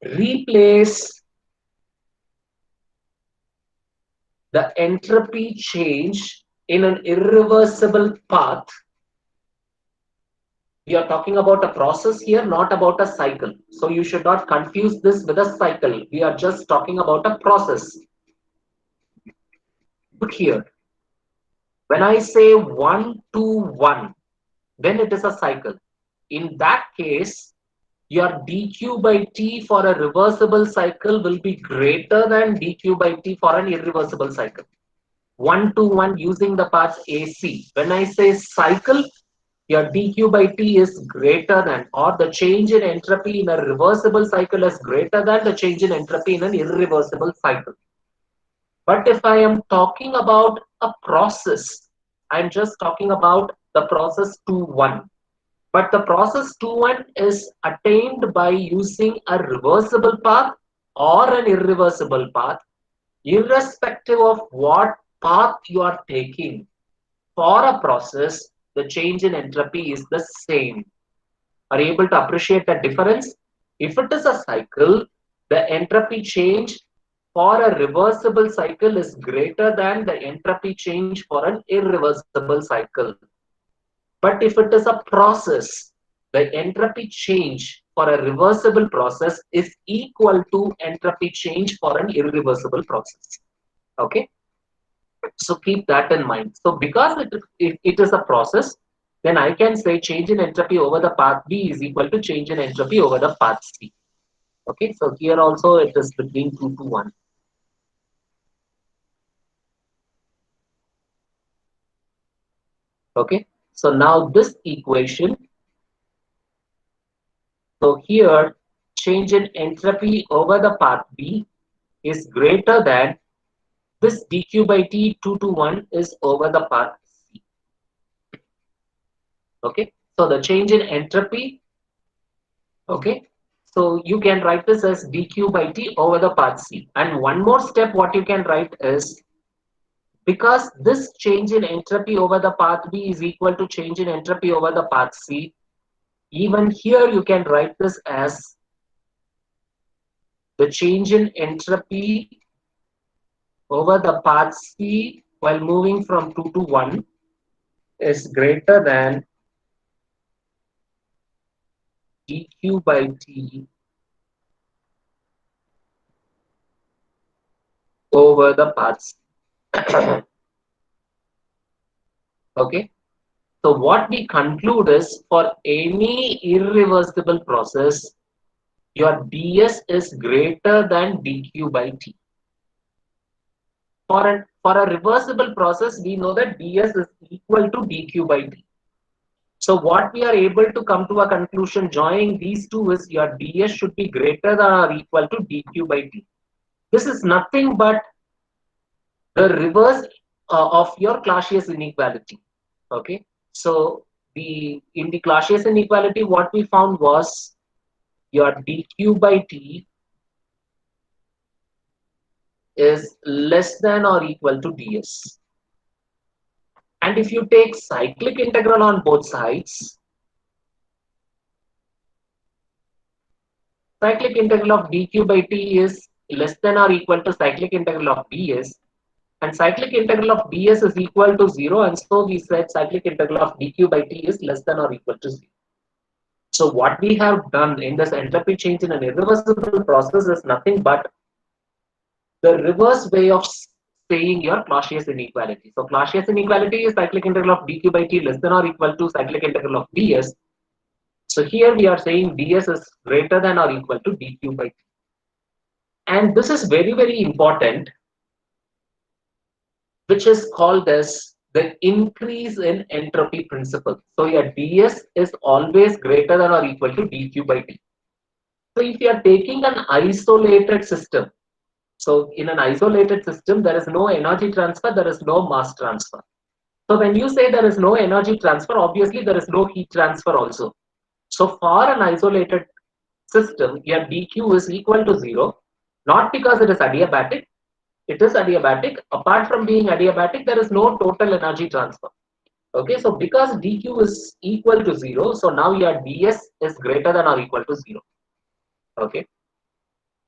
replace the entropy change in an irreversible path. We are talking about a process here, not about a cycle. So you should not confuse this with a cycle. We are just talking about a process. Look here. When I say 1 to 1, then it is a cycle. In that case, your dq by t for a reversible cycle will be greater than dq by t for an irreversible cycle. 1 to 1 using the path AC. When I say cycle, your dq by t is greater than, or the change in entropy in a reversible cycle is greater than the change in entropy in an irreversible cycle. But if I am talking about a process, I'm just talking about the process 2-1. But the process 2-1 is attained by using a reversible path or an irreversible path, irrespective of what path you are taking. For a process, the change in entropy is the same. Are you able to appreciate the difference? If it is a cycle, the entropy change for a reversible cycle is greater than the entropy change for an irreversible cycle. But if it is a process, the entropy change for a reversible process is equal to entropy change for an irreversible process. Okay. So keep that in mind. So because it is a process, then I can say change in entropy over the path B is equal to change in entropy over the path C. Okay, so here also it is between 2 to 1. Okay, so now this equation, so here change in entropy over the path B is greater than this dq by t 2 to 1 is over the path C. Okay, so the change in entropy, okay, so you can write this as dq by t over the path C. And one more step what you can write is, because this change in entropy over the path B is equal to change in entropy over the path C, even here you can write this as the change in entropy over the path C while moving from 2 to 1 is greater than dq by t over the path C. Okay, so what we conclude is, for any irreversible process, your ds is greater than dq by t. For a reversible process, we know that ds is equal to dq by t. So what we are able to come to a conclusion joining these two is your ds should be greater than or equal to dq by t. This is nothing but the reverse of your Clausius inequality. Okay, so in the Clausius inequality, what we found was your dq by t is less than or equal to ds. And if you take cyclic integral on both sides, cyclic integral of dq by t is less than or equal to cyclic integral of ds, and cyclic integral of ds is equal to 0, and so we said cyclic integral of dq by t is less than or equal to 0. So what we have done in this entropy change in an irreversible process is nothing but the reverse way of saying your Clausius inequality. So Clausius inequality is cyclic integral of dq by t less than or equal to cyclic integral of ds. So here we are saying ds is greater than or equal to dq by t. And this is very, very important, which is called as the increase in entropy principle. So your ds is always greater than or equal to dq by t. So if you are taking an isolated system, so in an isolated system, there is no energy transfer, there is no mass transfer. So when you say there is no energy transfer, obviously there is no heat transfer also. So for an isolated system, your dq is equal to 0, not because it is adiabatic. It is adiabatic. Apart from being adiabatic, there is no total energy transfer. Okay, so because dq is equal to 0, so now your ds is greater than or equal to 0. Okay.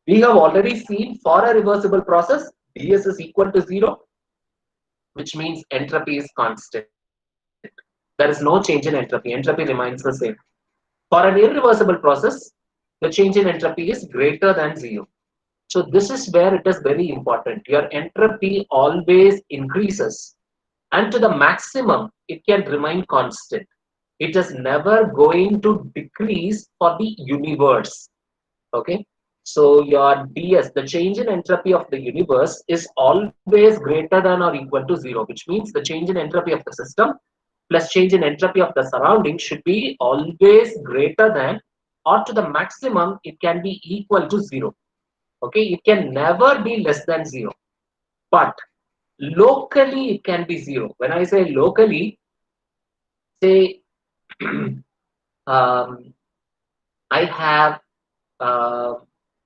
We have already seen for a reversible process, ds is equal to 0, which means entropy is constant. There is no change in entropy. Entropy remains the same. For an irreversible process, the change in entropy is greater than 0. So this is where it is very important. Your entropy always increases, and to the maximum, it can remain constant. It is never going to decrease for the universe. Okay. So your ds, the change in entropy of the universe, is always greater than or equal to 0, which means the change in entropy of the system plus change in entropy of the surrounding should be always greater than, or to the maximum, it can be equal to 0. Okay, it can never be less than 0. But locally, it can be 0. When I say locally, say um, I have uh,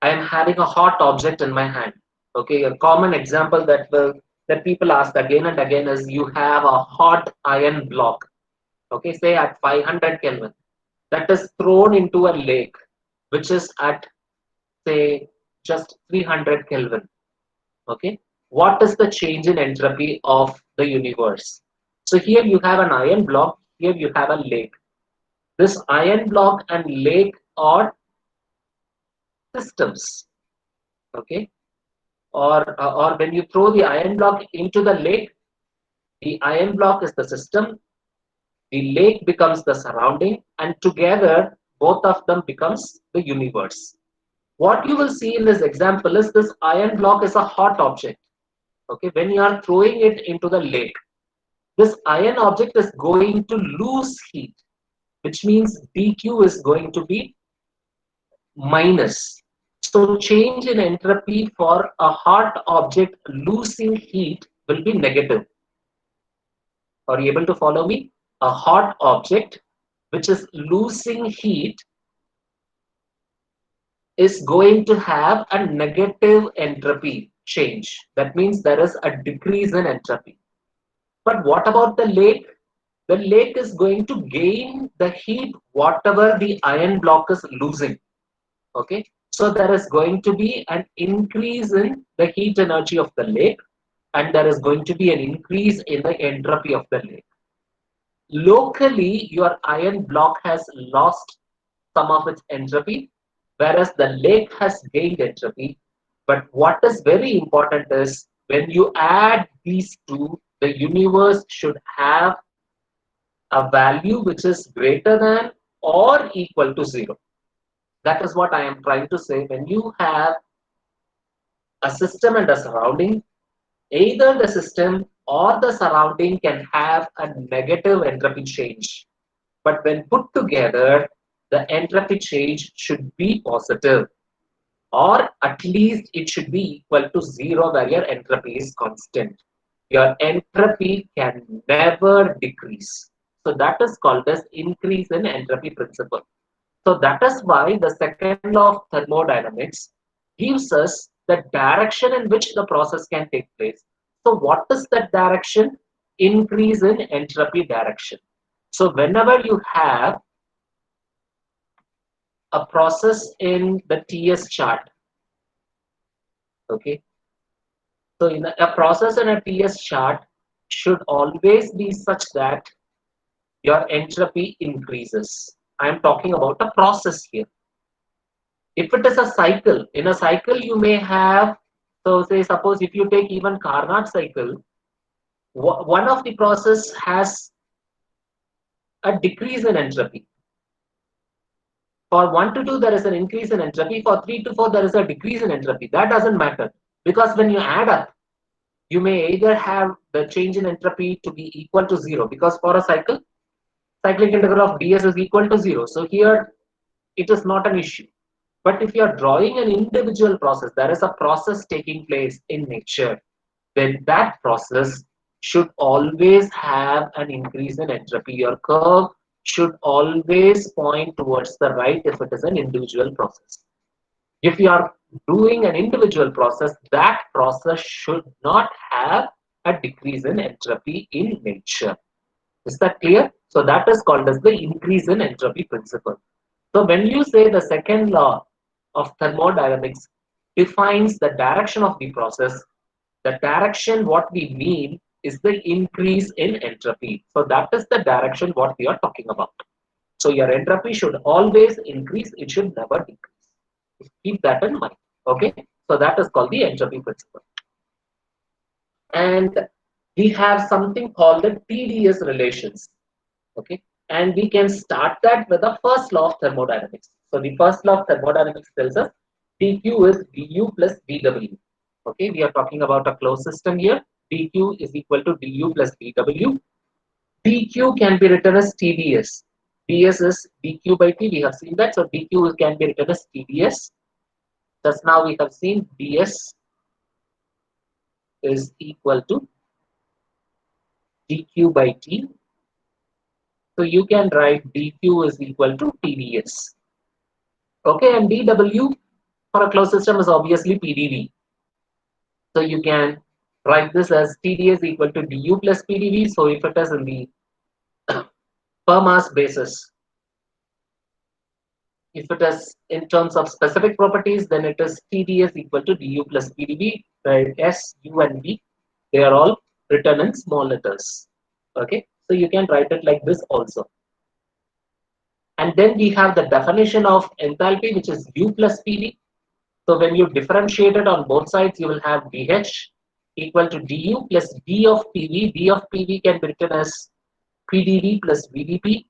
I am having a hot object in my hand. Okay, a common example that people ask again and again is you have a hot iron block. Okay, say at 500 Kelvin, that is thrown into a lake, which is at say just 300 Kelvin. Okay, what is the change in entropy of the universe? So here you have an iron block. Here you have a lake. This iron block and lake are systems. Okay, or when you throw the iron block into the lake, the iron block is the system, the lake becomes the surrounding, and together both of them becomes the universe. What you will see in this example is this iron block is a hot object. Okay, when you are throwing it into the lake, this iron object is going to lose heat, which means dq is going to be minus. So change in entropy for a hot object losing heat will be negative. Are you able to follow me? A hot object which is losing heat is going to have a negative entropy change. That means there is a decrease in entropy. But what about the lake? The lake is going to gain the heat whatever the iron block is losing. Okay, so there is going to be an increase in the heat energy of the lake, and there is going to be an increase in the entropy of the lake. Locally, your iron block has lost some of its entropy, whereas the lake has gained entropy. But what is very important is when you add these two, the universe should have a value which is greater than or equal to 0. That is what I am trying to say. When you have a system and a surrounding, either the system or the surrounding can have a negative entropy change. But when put together, the entropy change should be positive, or at least it should be equal to 0 where your entropy is constant. Your entropy can never decrease. So that is called as increase in entropy principle. So that is why the second law of thermodynamics gives us the direction in which the process can take place. So what is that direction? increase in entropy direction. So whenever you have a process in the TS chart, okay, so in a process in a TS chart should always be such that your entropy increases. I am talking about a process here. If it is a cycle, in a cycle you may have, so say suppose if you take even Carnot cycle, one of the process has a decrease in entropy. For 1 to 2 there is an increase in entropy, for 3 to 4 there is a decrease in entropy. That doesn't matter, because when you add up, you may either have the change in entropy to be equal to 0, because for a cycle, cyclic integral of ds is equal to 0. So here it is not an issue. But if you are drawing an individual process, there is a process taking place in nature, then that process should always have an increase in entropy. Your curve should always point towards the right if it is an individual process. If you are doing an individual process, that process should not have a decrease in entropy in nature. Is that clear? So that is called as the increase in entropy principle. So when you say the second law of thermodynamics defines the direction of the process, the direction what we mean is the increase in entropy. So that is the direction what we are talking about. So your entropy should always increase, it should never decrease. Keep that in mind. Okay, so that is called the entropy principle. And we have something called the TDS relations. Okay, and we can start that with the first law of thermodynamics. So the first law of thermodynamics tells us dq is du plus dw. Okay, we are talking about a closed system here. dq is equal to du plus dw. dq can be written as TDS. ds is dq by t. We have seen that. So dq can be written as TDS. Thus now we have seen ds is equal to dq by t. So you can write dq is equal to TDS. Okay, and dw for a closed system is obviously PdV. So you can write this as TDS equal to du plus PdV. So if it is in the per mass basis, if it is in terms of specific properties, then it is TDS equal to du plus PdV, where S, U, and V, they are all written in small letters. Okay, so you can write it like this also. And then we have the definition of enthalpy, which is U plus PD. So when you differentiate it on both sides, you will have dH equal to du plus d of PV. D of PV can be written as PdV plus VdP.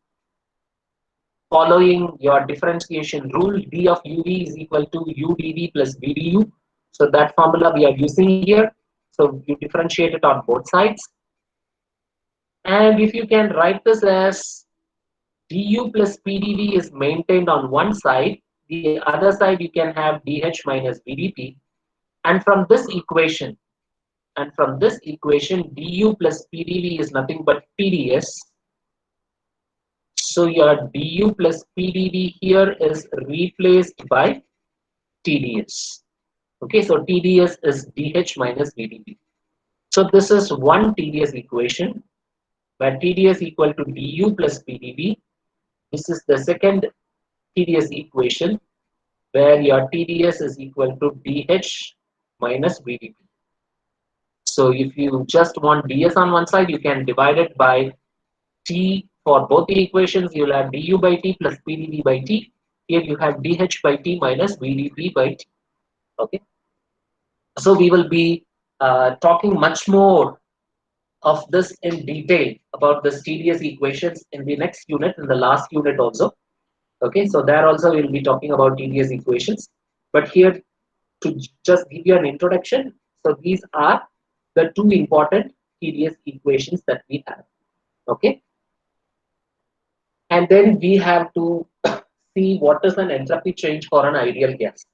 Following your differentiation rule, d of UV is equal to UdV plus VdU. So that formula we are using here. So you differentiate it on both sides. And if you can write this as du plus PdV is maintained on one side, the other side you can have dH minus VdP. And from this equation, du plus PdV is nothing but PdS. So your du plus PdV here is replaced by TDS. Okay, so TDS is dH minus VdP. So this is one TDS equation where TDS equal to du plus PdV. This is the second TDS equation where your TDS is equal to dH minus VdP. So if you just want ds on one side, you can divide it by t. For both the equations, you will have du by t plus pdv by t. Here you have dh by t minus vdp by t. Okay. So we will be talking much more of this in detail about the TDS equations in the next unit, in the last unit also. Okay, so there also we will be talking about TDS equations. But here, to just give you an introduction, so these are the two important TDS equations that we have. Okay, and then we have to see what is an entropy change for an ideal gas.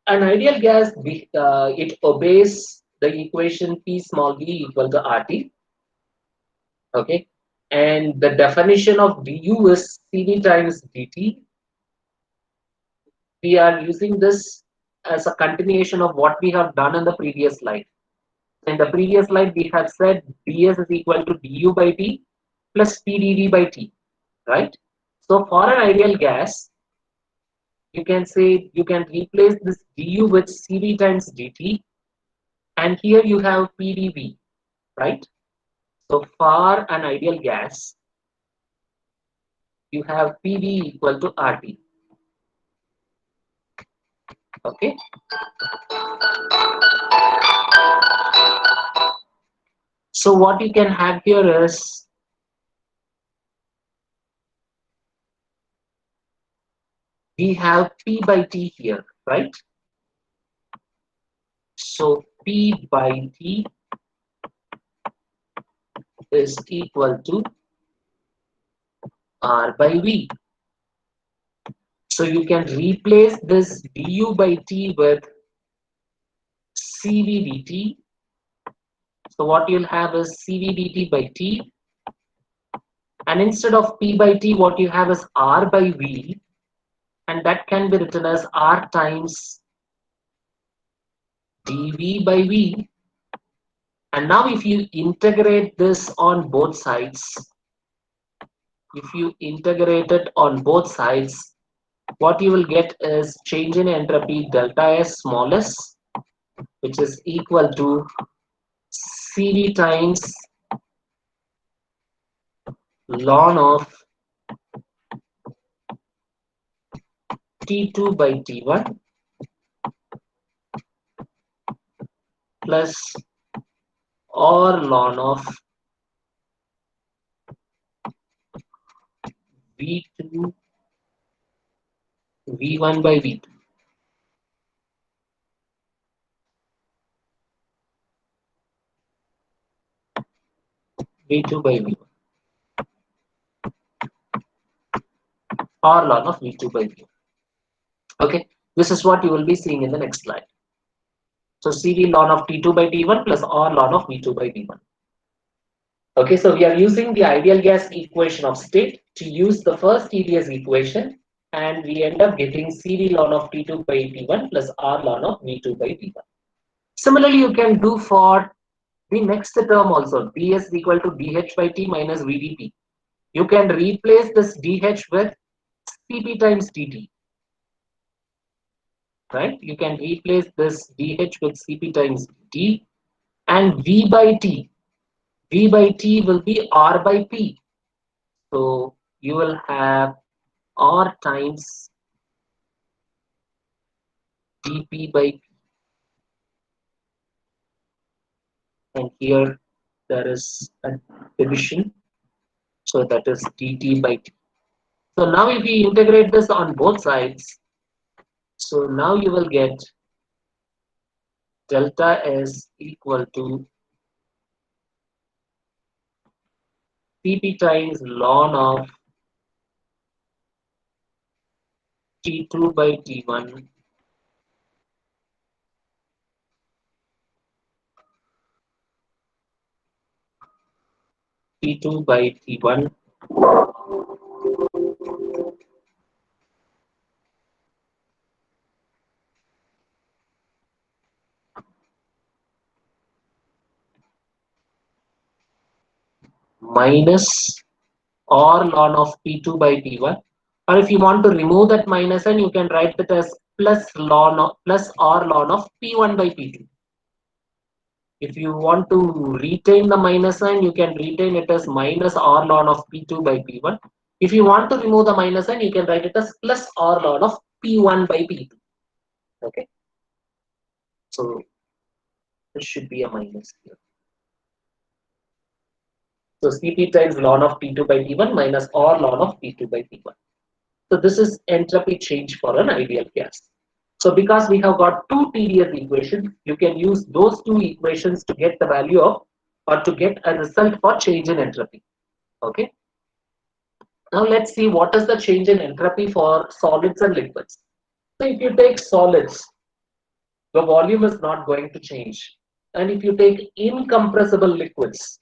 An ideal gas, it obeys the equation P small v equal to RT. Okay, and the definition of du is Cv times dt. We are using this as a continuation of what we have done in the previous slide. So in the previous slide, we have said ds is equal to du by t plus pdv by t, right? So for an ideal gas, you can say you can replace this du with cv times dt, and here you have pdv, right? So for an ideal gas, you have pv equal to rt. Okay. So what you can have here is we have p by t here, right? So p by t is equal to r by v. So you can replace this du by t with cv dt. So what you'll have is cv dt by t, and instead of p by t, what you have is r by v, and that can be written as r times dv by v. And now if you integrate this on both sides, if you integrate it on both sides, what you will get is change in entropy delta S small s, which is equal to Cv times ln of T2 by T1 plus or ln of V2 V1 by V2. V2 by V1 or ln of V2 by V1. Okay, this is what you will be seeing in the next slide. So Cv ln of T2 by T1 plus or ln of V2 by V1. Okay, so we are using the ideal gas equation of state to use the first TDS equation, and we end up getting Cv ln of T2 by T1 plus R ln of V2 by V1. Similarly, you can do for the next term also, ds is equal to dh by t minus vdp. You can replace this dh with cp times dt, right? You can replace this dh with cp times dt, and v by t will be r by p. So you will have r times dp by p, and here there is a division, so that is dt by t. So now if we integrate this on both sides, so now you will get delta S equal to Cp times ln of T2 by T1 T2 by T1 minus or ln of P2 by P1, or if you want to remove that minus n, you can write it as plus ln of, plus or ln of P1 by P2. If you want to retain the minus sign, you can retain it as minus or ln of P2 by P1. If you want to remove the minus sign, you can write it as plus or ln of P1 by P2. Okay, so this should be a minus here. So Cp times ln of T2 by T1 minus or ln of T2 by T1. So this is entropy change for an ideal gas. So because we have got two TDS equations, you can use those two equations to get the value of, or to get a result for change in entropy. Okay. Now let's see what is the change in entropy for solids and liquids. So if you take solids, the volume is not going to change. And if you take incompressible liquids,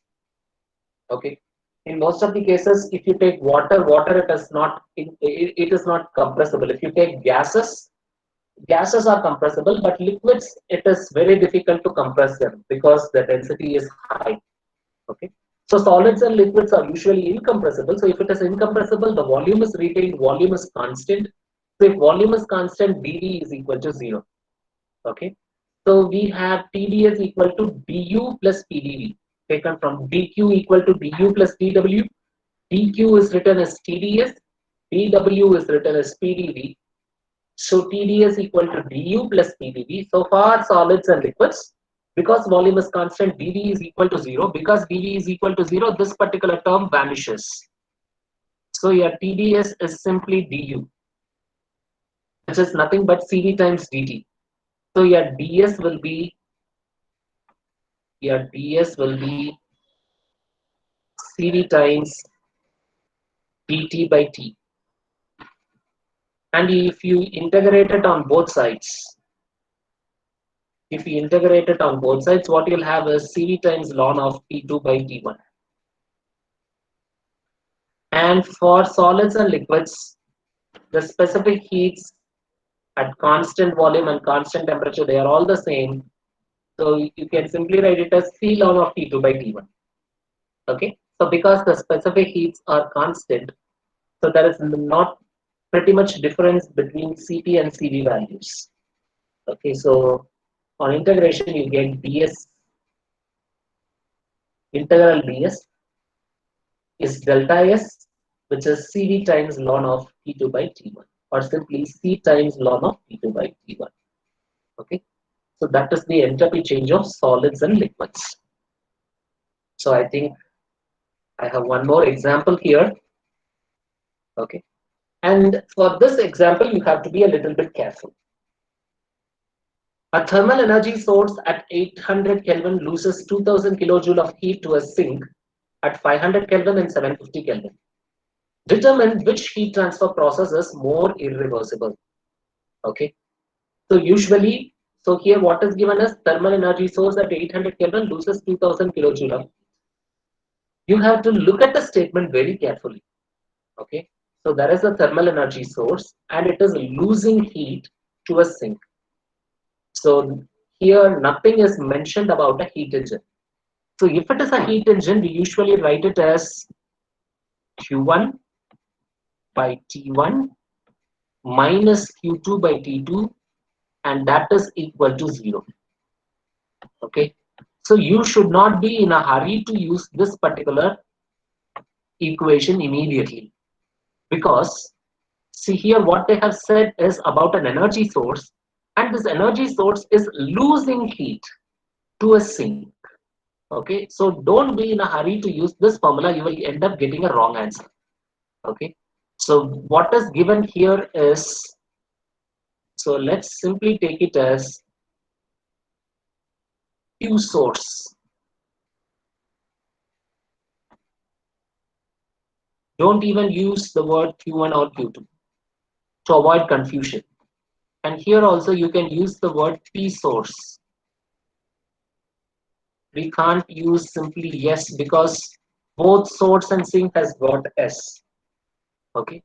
okay, in most of the cases, if you take water, it is not compressible. If you take gases, gases are compressible, but liquids, it is very difficult to compress them because the density is high. Okay. So solids and liquids are usually incompressible. So if it is incompressible, the volume is retained, volume is constant. So if volume is constant, dV is equal to 0. Okay. So we have TdS equal to du plus PdV, taken from dq equal to du plus dw. dq is written as TdS, dw is written as PdV. So TdS equal to du plus PdV. So for solids and liquids, because volume is constant, dV is equal to 0. Because dV is equal to 0, this particular term vanishes. So your TdS is simply du, which is nothing but Cv times dt. So your ds will be Cv times dt by t. And if you integrate it on both sides, what you'll have is Cv times ln of T2 by T1. And for solids and liquids, the specific heats at constant volume and constant temperature, they are all the same. So you can simply write it as C ln of T2 by T1. Okay. So because the specific heats are constant, so there is not pretty much difference between Cp and Cv values. Okay. So on integration, you get ds, integral ds is delta S, which is Cv times ln of T2 by T1, or simply C times ln of T2 by T1. Okay. So that is the entropy change of solids and liquids. So I think I have one more example here. Okay. And for this example, you have to be a little bit careful. A thermal energy source at 800 Kelvin loses 2000 kilojoule of heat to a sink at 500 Kelvin and 750 Kelvin. Determine which heat transfer process is more irreversible. Okay. So usually, so here what is given as thermal energy source at 800 Kelvin loses 2000 kilojoule of heat. You have to look at the statement very carefully. Okay. So there is a thermal energy source and it is losing heat to a sink. So here nothing is mentioned about a heat engine. So if it is a heat engine, we usually write it as Q1 by T1 minus Q2 by T2, and that is equal to 0. Okay. So you should not be in a hurry to use this particular equation immediately, because see here what they have said is about an energy source, and this energy source is losing heat to a sink. Okay, so don't be in a hurry to use this formula, you will end up getting a wrong answer. Okay, so what is given here is, so let's simply take it as Q source. Don't even use the word Q1 or Q2 to avoid confusion. And here also you can use the word P source. We can't use simply yes, because both source and sink has got S. Okay.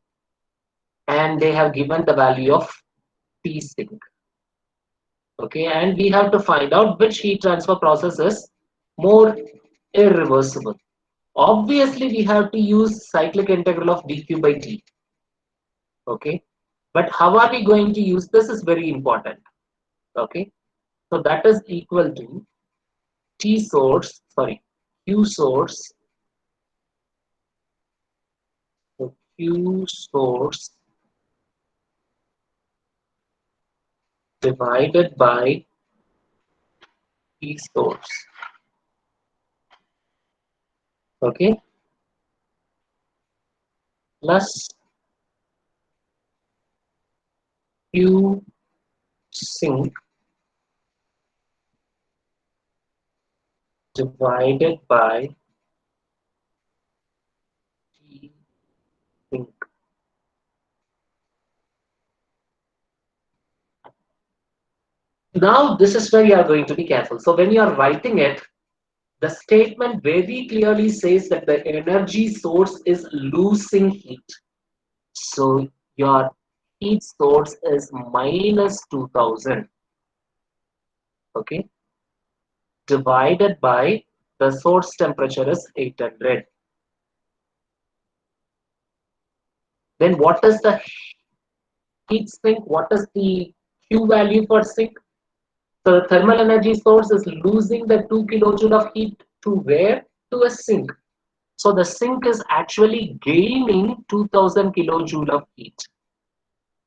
And they have given the value of P sink. Okay. And we have to find out which heat transfer process is more irreversible. Obviously, we have to use cyclic integral of dq by t. Okay. But how are we going to use this is very important. Okay. So that is equal to Q source, so Q source divided by P source. Okay. Plus Q sink divided by T sink. Now this is where you are going to be careful. So when you are writing it, the statement very clearly says that the energy source is losing heat. So your heat source is minus 2000, okay, divided by the source temperature is 800. Then what is the heat sink? What is the Q value for sink? So the thermal energy source is losing the 2 kilojoule of heat to where? To a sink. So the sink is actually gaining 2000 kilojoule of heat.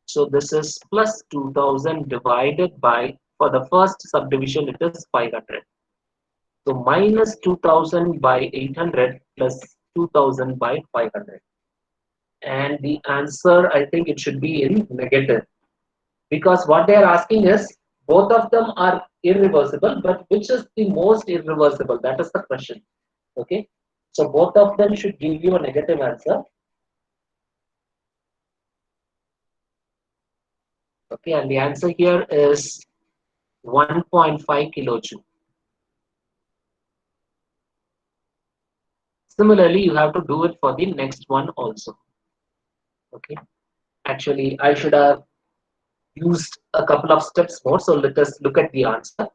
So this is plus 2000 divided by, for the first subdivision, it is 500. So minus 2000 by 800 plus 2000 by 500. And the answer, I think it should be in negative. Because what they are asking is, both of them are irreversible, but which is the most irreversible? That is the question. Okay. So both of them should give you a negative answer. Okay, and the answer here is 1.5 kilojoule. Similarly, you have to do it for the next one also. Okay. Actually, I should have used a couple of steps more. So let us look at the answer.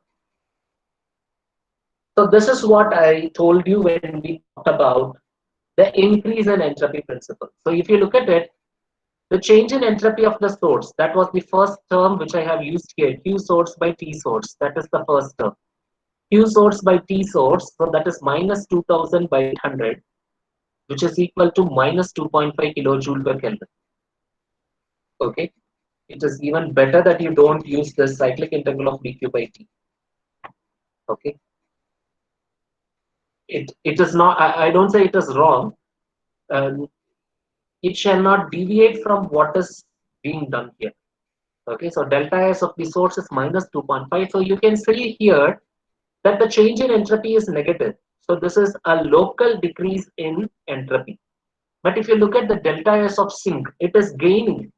So this is what I told you when we talked about the increase in entropy principle. So if you look at it, the change in entropy of the source, that was the first term which I have used here, Q source by T source. That is the first term. Q source by T source, so that is minus 2000 by 800, which is equal to minus 2.5 kilojoule per Kelvin. Okay, it is even better that you don't use the cyclic integral of dq by t. Okay, it is not. I don't say it is wrong. It shall not deviate from what is being done here. Okay, so delta S of the source is minus 2.5. So you can see here that the change in entropy is negative. So this is a local decrease in entropy. But if you look at the delta S of sink, it is gaining.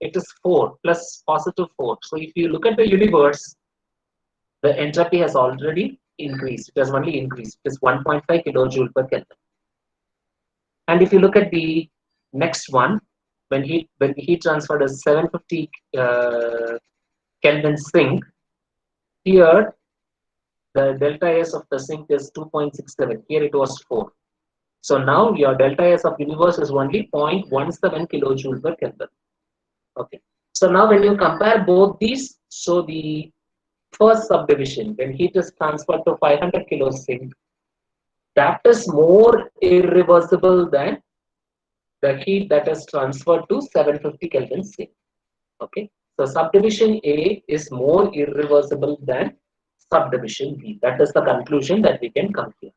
It is 4 plus positive 4. So if you look at the universe, the entropy has already increased. It has only increased. It is 1.5 kilojoule per Kelvin. And if you look at the next one, when heat transferred is 750 Kelvin sink, here the delta S of the sink is 2.67. Here it was 4. So now your delta S of universe is only 0.17 kilojoule per Kelvin. Okay. So now when you compare both these, so the first subdivision, when heat is transferred to 500 kilo sink, that is more irreversible than the heat that is transferred to 750 Kelvin sink. Okay. So subdivision A is more irreversible than subdivision B. That is the conclusion that we can come here.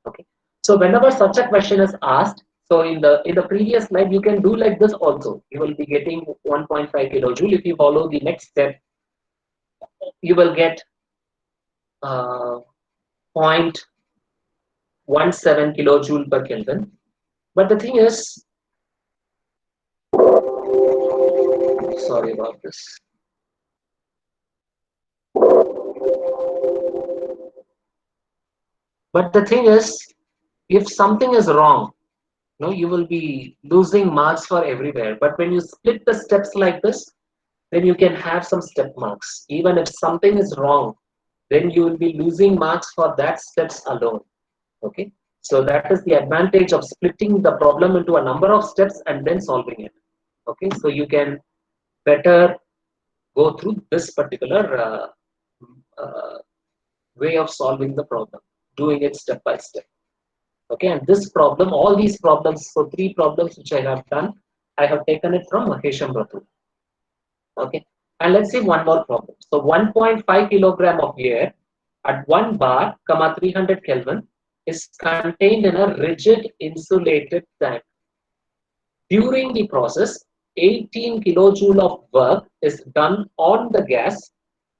Okay. So whenever such a question is asked, so in the previous slide, you can do like this also. You will be getting 1.5 kilojoule. If you follow the next step, you will get 0.17 kilojoule per Kelvin. But the thing is, sorry about this. But the thing is, if something is wrong, you will be losing marks for everywhere. But when you split the steps like this, then you can have some step marks. Even if something is wrong, then you will be losing marks for that steps alone. Okay, so that is the advantage of splitting the problem into a number of steps and then solving it. Okay, so you can better go through this particular way of solving the problem, doing it step by step. Okay, and this problem, all these problems, so 3 problems which I have done, I have taken it from Mahesham Rathur. Okay, and let's see one more problem. So 1.5 kilogram of air at 1 bar, 300 Kelvin is contained in a rigid insulated tank. During the process, 18 kilojoule of work is done on the gas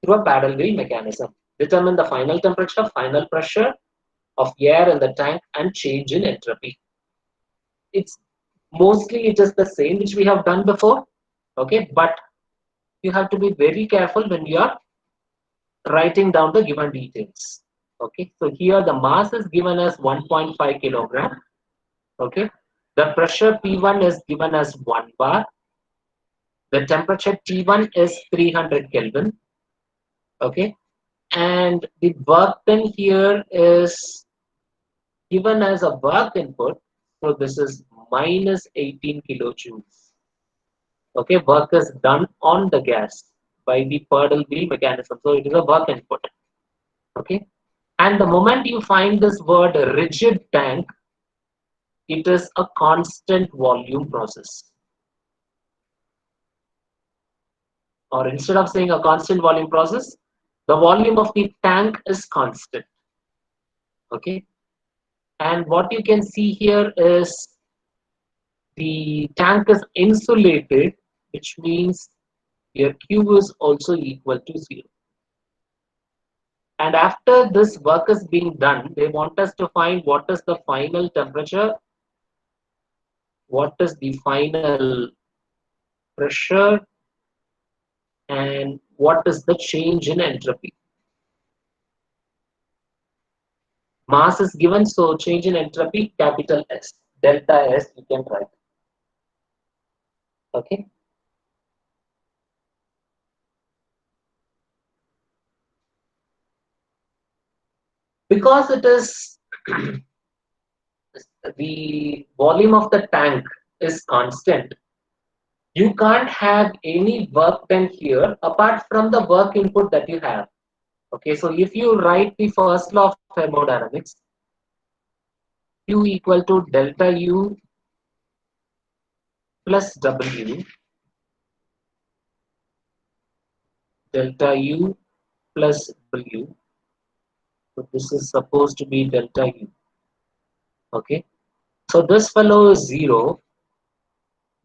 through a paddle wheel mechanism. Determine the final temperature, final pressure of air in the tank and change in entropy. It's mostly it is the same which we have done before. Okay, but you have to be very careful when you are writing down the given details. Okay, so here the mass is given as 1.5 kilogram. Okay, the pressure P1 is given as 1 bar. The temperature T1 is 300 Kelvin. Okay. And the work done here is given as a work input. So this is minus 18 kilojoules. Okay. Work is done on the gas by the Purdle wheel mechanism. So it is a work input. Okay. And the moment you find this word rigid tank, it is a constant volume process. Or instead of saying a constant volume process, the volume of the tank is constant. Okay. And what you can see here is the tank is insulated, which means your Q is also equal to 0. And after this work is being done, they want us to find what is the final temperature, what is the final pressure, and what is the change in entropy. Mass is given, so change in entropy, capital S, delta S, you can write. Okay. Because it is the volume of the tank is constant, you can't have any work done here apart from the work input that you have. Okay, so if you write the first law of thermodynamics, Q equal to delta U plus W, delta U plus W. So this is supposed to be delta U. Okay, so this fellow is 0.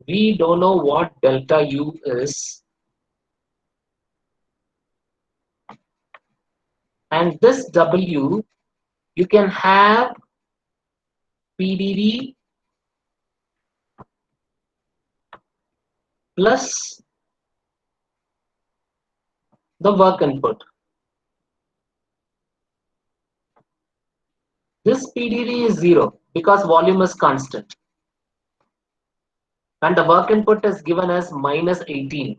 We don't know what delta U is. And this W, you can have PdV plus the work input. This PdV is 0 because volume is constant. And the work input is given as minus 18.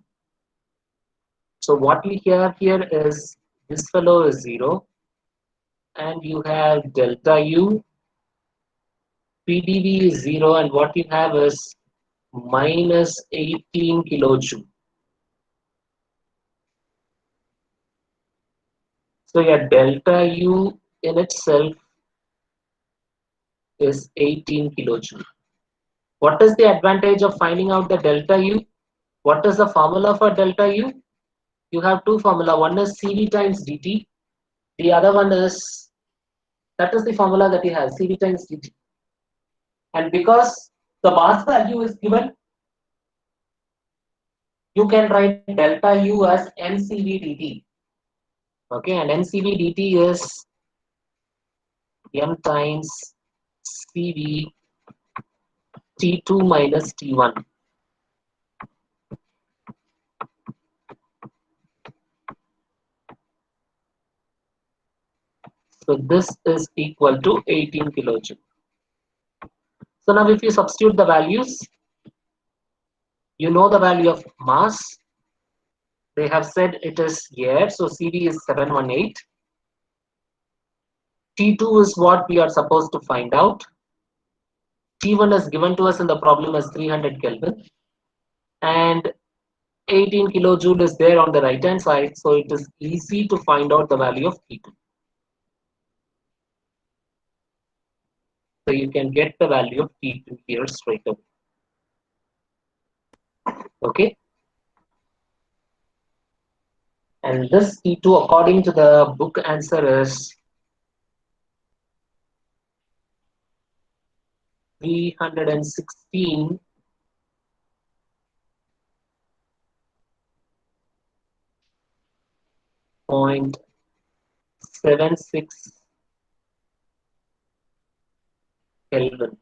So what we have here is this fellow is 0. And you have delta U. PdV is 0. And what you have is minus 18 kilojoule. So your delta U in itself is 18 kilojoule. What is the advantage of finding out the delta U? What is the formula for delta U? You have two formula. One is CV times dt. The other one is, that is the formula that you have, CV times dt. And because the mass value is given, you can write delta U as mCV dt. Okay, and mCV dt is m times CV T2 minus T1. So this is equal to 18 kilojoule. So now if you substitute the values, you know the value of mass. They have said it is here, so CV is 718. T2 is what we are supposed to find out. T1 is given to us in the problem as 300 Kelvin. And 18 kilojoule is there on the right hand side, so it is easy to find out the value of T2. So you can get the value of T2 here straight away. Okay. And this T2 according to the book answer is 316 0.76 Kelvin.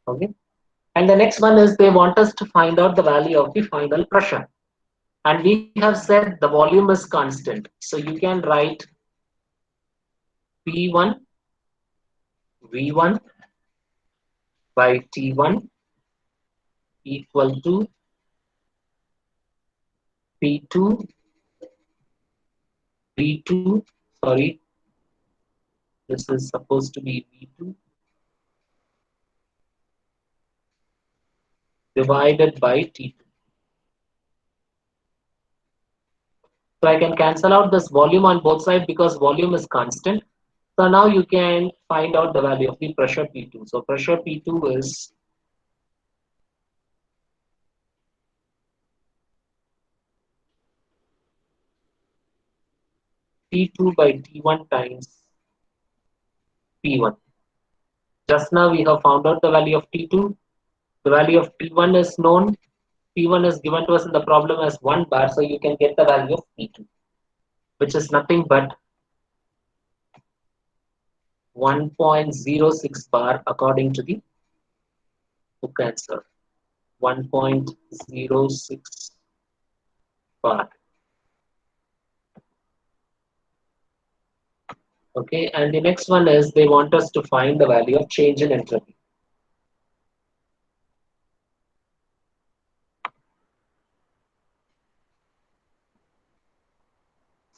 Okay. And the next one is they want us to find out the value of the final pressure. And we have said the volume is constant. So you can write P1 V1 by T1 equal to P2, V2, sorry, this is supposed to be V2 divided by T2. So I can cancel out this volume on both sides because volume is constant. So now you can find out the value of the pressure P2. So pressure P2 is T2 by T1 times P1. Just now we have found out the value of T2. The value of T1 is known. P1 is given to us in the problem as 1 bar. So you can get the value of P2, which is nothing but 1.06 bar according to the book answer. 1.06 bar. Okay, and the next one is they want us to find the value of change in entropy.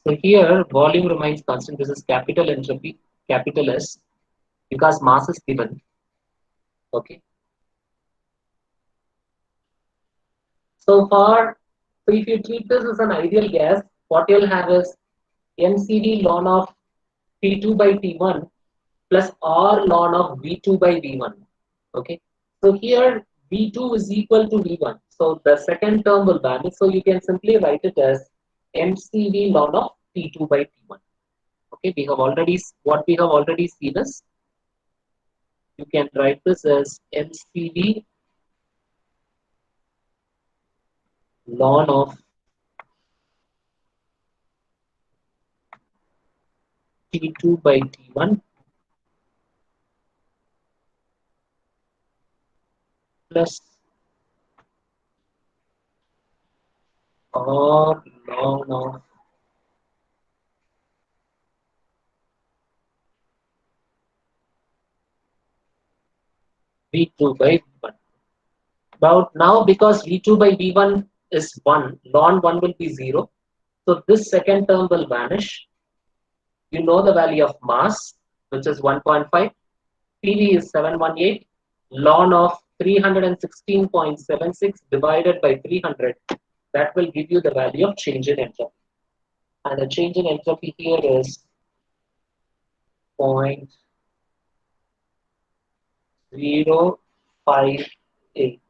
So here volume remains constant. This is capital entropy, capital S, because mass is given. Okay. So far, so if you treat this as an ideal gas, what you'll have is MCV ln of T2 by T1 plus R ln of V2 by V1. Okay. So here V2 is equal to V1. So the second term will vanish. So you can simply write it as MCV ln of T2 by T1. Okay. We have already, what we have already seen is, you can write this as MCV ln of T2 by T1 plus R ln of V2 by V1. About now, because V2 by V1 is 1, ln 1 will be 0. So this second term will vanish. You know the value of mass, which is 1.5. PV is 718. Ln of 316.76 divided by 300. That will give you the value of change in entropy. And the change in entropy here is 0.058.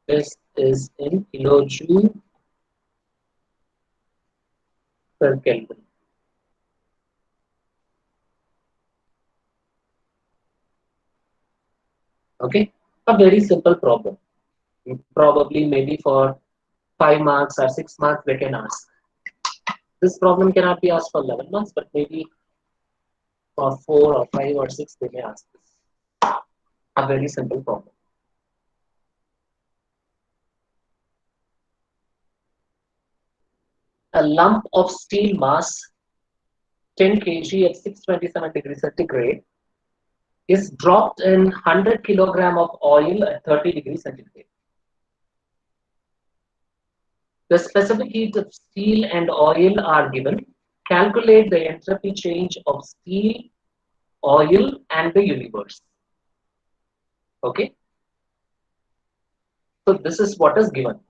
This is in kilojoule per Kelvin. Okay, a very simple problem. Probably maybe for 5 marks or 6 marks they can ask. This problem cannot be asked for 11 marks, but maybe for 4 or 5 or 6 they may ask this. A very simple problem. A lump of steel mass 10 kg at 627 degrees centigrade is dropped in 100 kilogram of oil at 30 degrees centigrade. The specific heat of steel and oil are given. Calculate the entropy change of steel, oil, and the universe. Okay. So this is what is given.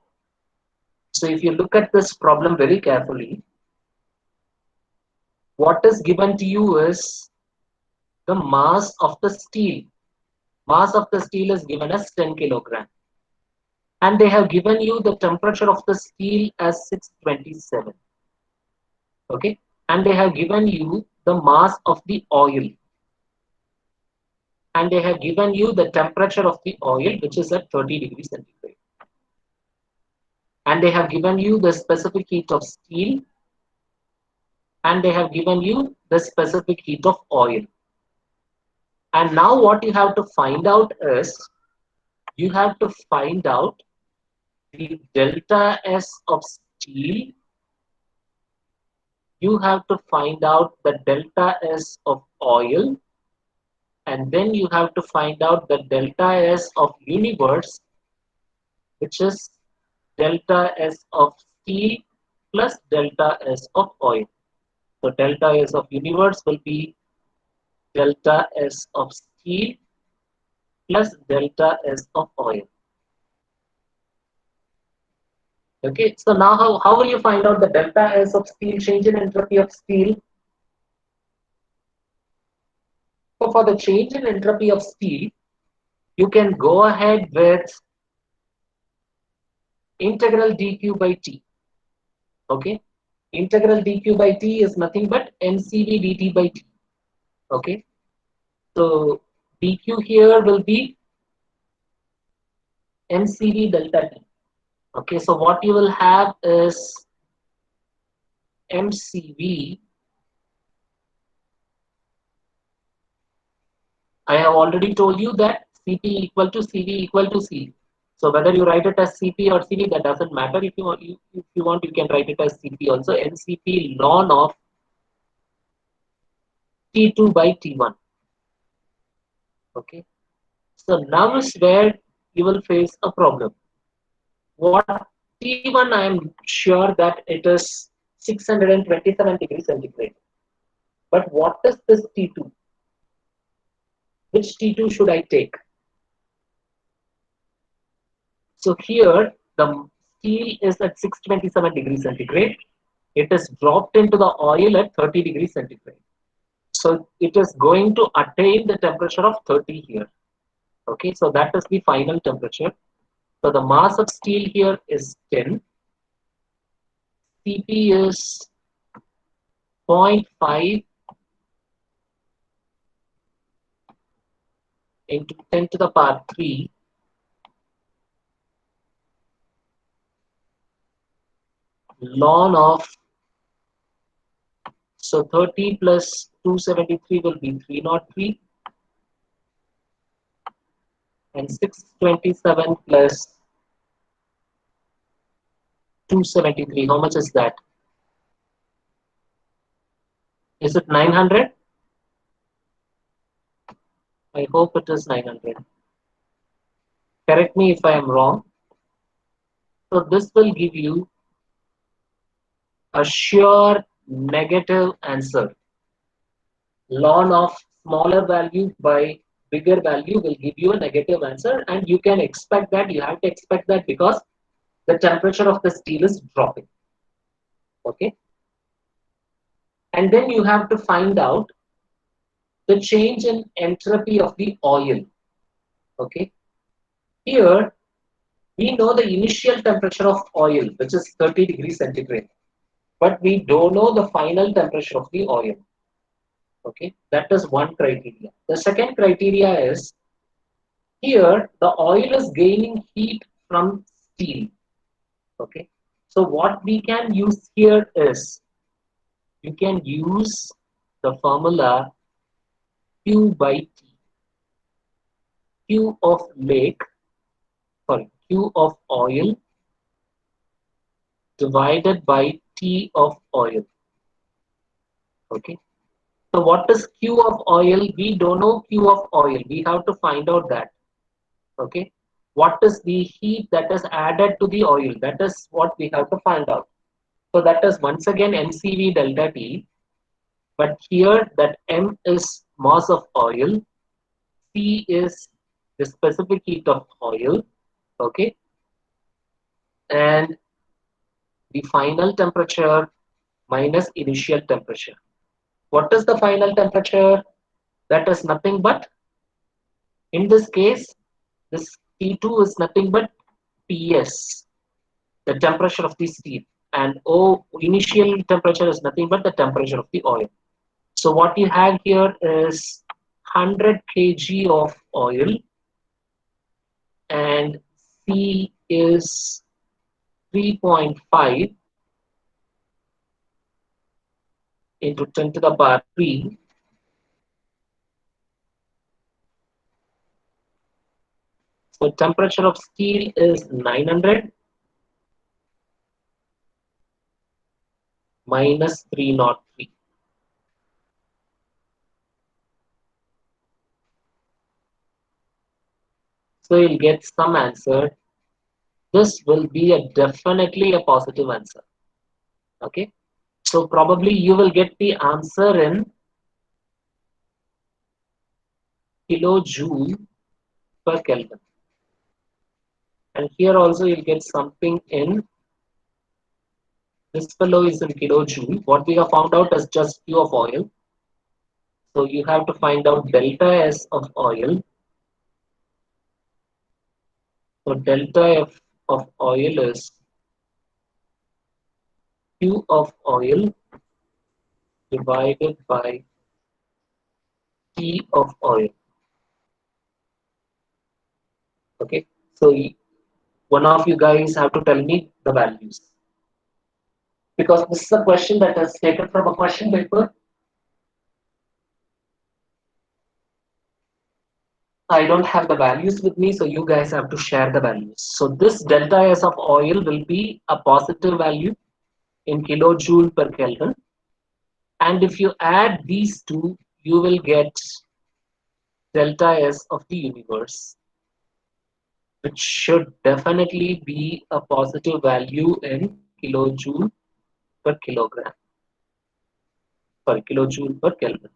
So if you look at this problem very carefully, what is given to you is the mass of the steel. Mass of the steel is given as 10 kilogram. And they have given you the temperature of the steel as 627. Okay. And they have given you the mass of the oil. And they have given you the temperature of the oil, which is at 30 degrees centigrade. And they have given you the specific heat of steel. And they have given you the specific heat of oil. And now what you have to find out is, you have to find out the delta S of steel. You have to find out the delta S of oil. and then you have to find out the delta S of universe, which is delta S of steel plus delta S of oil. So delta S of universe will be delta S of steel plus delta S of oil. Okay, so now how will you find out the delta S of steel, change in entropy of steel? So for the change in entropy of steel, you can go ahead with integral dq by t. Okay, integral dq by t is nothing but mcv dt by t. Okay, so dq here will be mcv delta t. Okay, so what you will have is mcv. I have already told you that cp equal to cv equal to c. So whether you write it as cp or cv, that doesn't matter. If you want, you can write it as cp also. mcp ln of t2 by t1. Okay, so now is where you will face a problem. What T1, I am sure that it is 627 degrees centigrade. But what is this T2? Which T2 should I take? So here the steel is at 627 degrees centigrade. It is dropped into the oil at 30 degrees centigrade. So it is going to attain the temperature of 30 here. Okay, so that is the final temperature. So the mass of steel here is 10. Cp is 0.5 into 10 to the power 3 ln of, so 30 plus 273 will be 303, and 627 plus 273, how much is that? Is it 900? I hope it is 900. Correct me if I am wrong. So this will give you a sure negative answer. Ln of smaller value by bigger value will give you a negative answer, and you can expect that. You have to expect that because the temperature of the steel is dropping. Okay, and then you have to find out the change in entropy of the oil. Okay, here we know the initial temperature of oil, which is 30 degrees centigrade, but we don't know the final temperature of the oil. Okay, that is one criteria. The second criteria is, here the oil is gaining heat from steel. Okay, so what we can use here is, you can use the formula Q by T. Q of Q of oil divided by T of oil. Okay, so what is Q of oil? We don't know Q of oil. We have to find out that. Okay, what is the heat that is added to the oil? That is what we have to find out. So that is once again mcv delta T, but here that m is mass of oil, C is the specific heat of oil. Okay, and the final temperature minus initial temperature. What is the final temperature? That is nothing but, in this case, this T2 is nothing but Ts, the temperature of the steel, and O, initial temperature, is nothing but the temperature of the oil. So what you have here is 100 kg of oil, and C is 3.5 into 10 to the power 3. So temperature of steel is 900 minus 303. So you'll get some answer. This will be a definitely a positive answer. Okay. So probably you will get the answer in kilojoule per Kelvin. And here also you'll get something in, this fellow is in kilojoule. What we have found out is just Q of oil. So you have to find out delta S of oil. So delta F of oil is Q of oil divided by T of oil. Okay. So one of you guys have to tell me the values, because this is a question that is taken from a question paper. I don't have the values with me, so you guys have to share the values. So this delta S of oil will be a positive value in kilojoule per Kelvin. And if you add these two, you will get delta S of the universe, which should definitely be a positive value in kilojoule per kilogram. Sorry, kilojoule per Kelvin.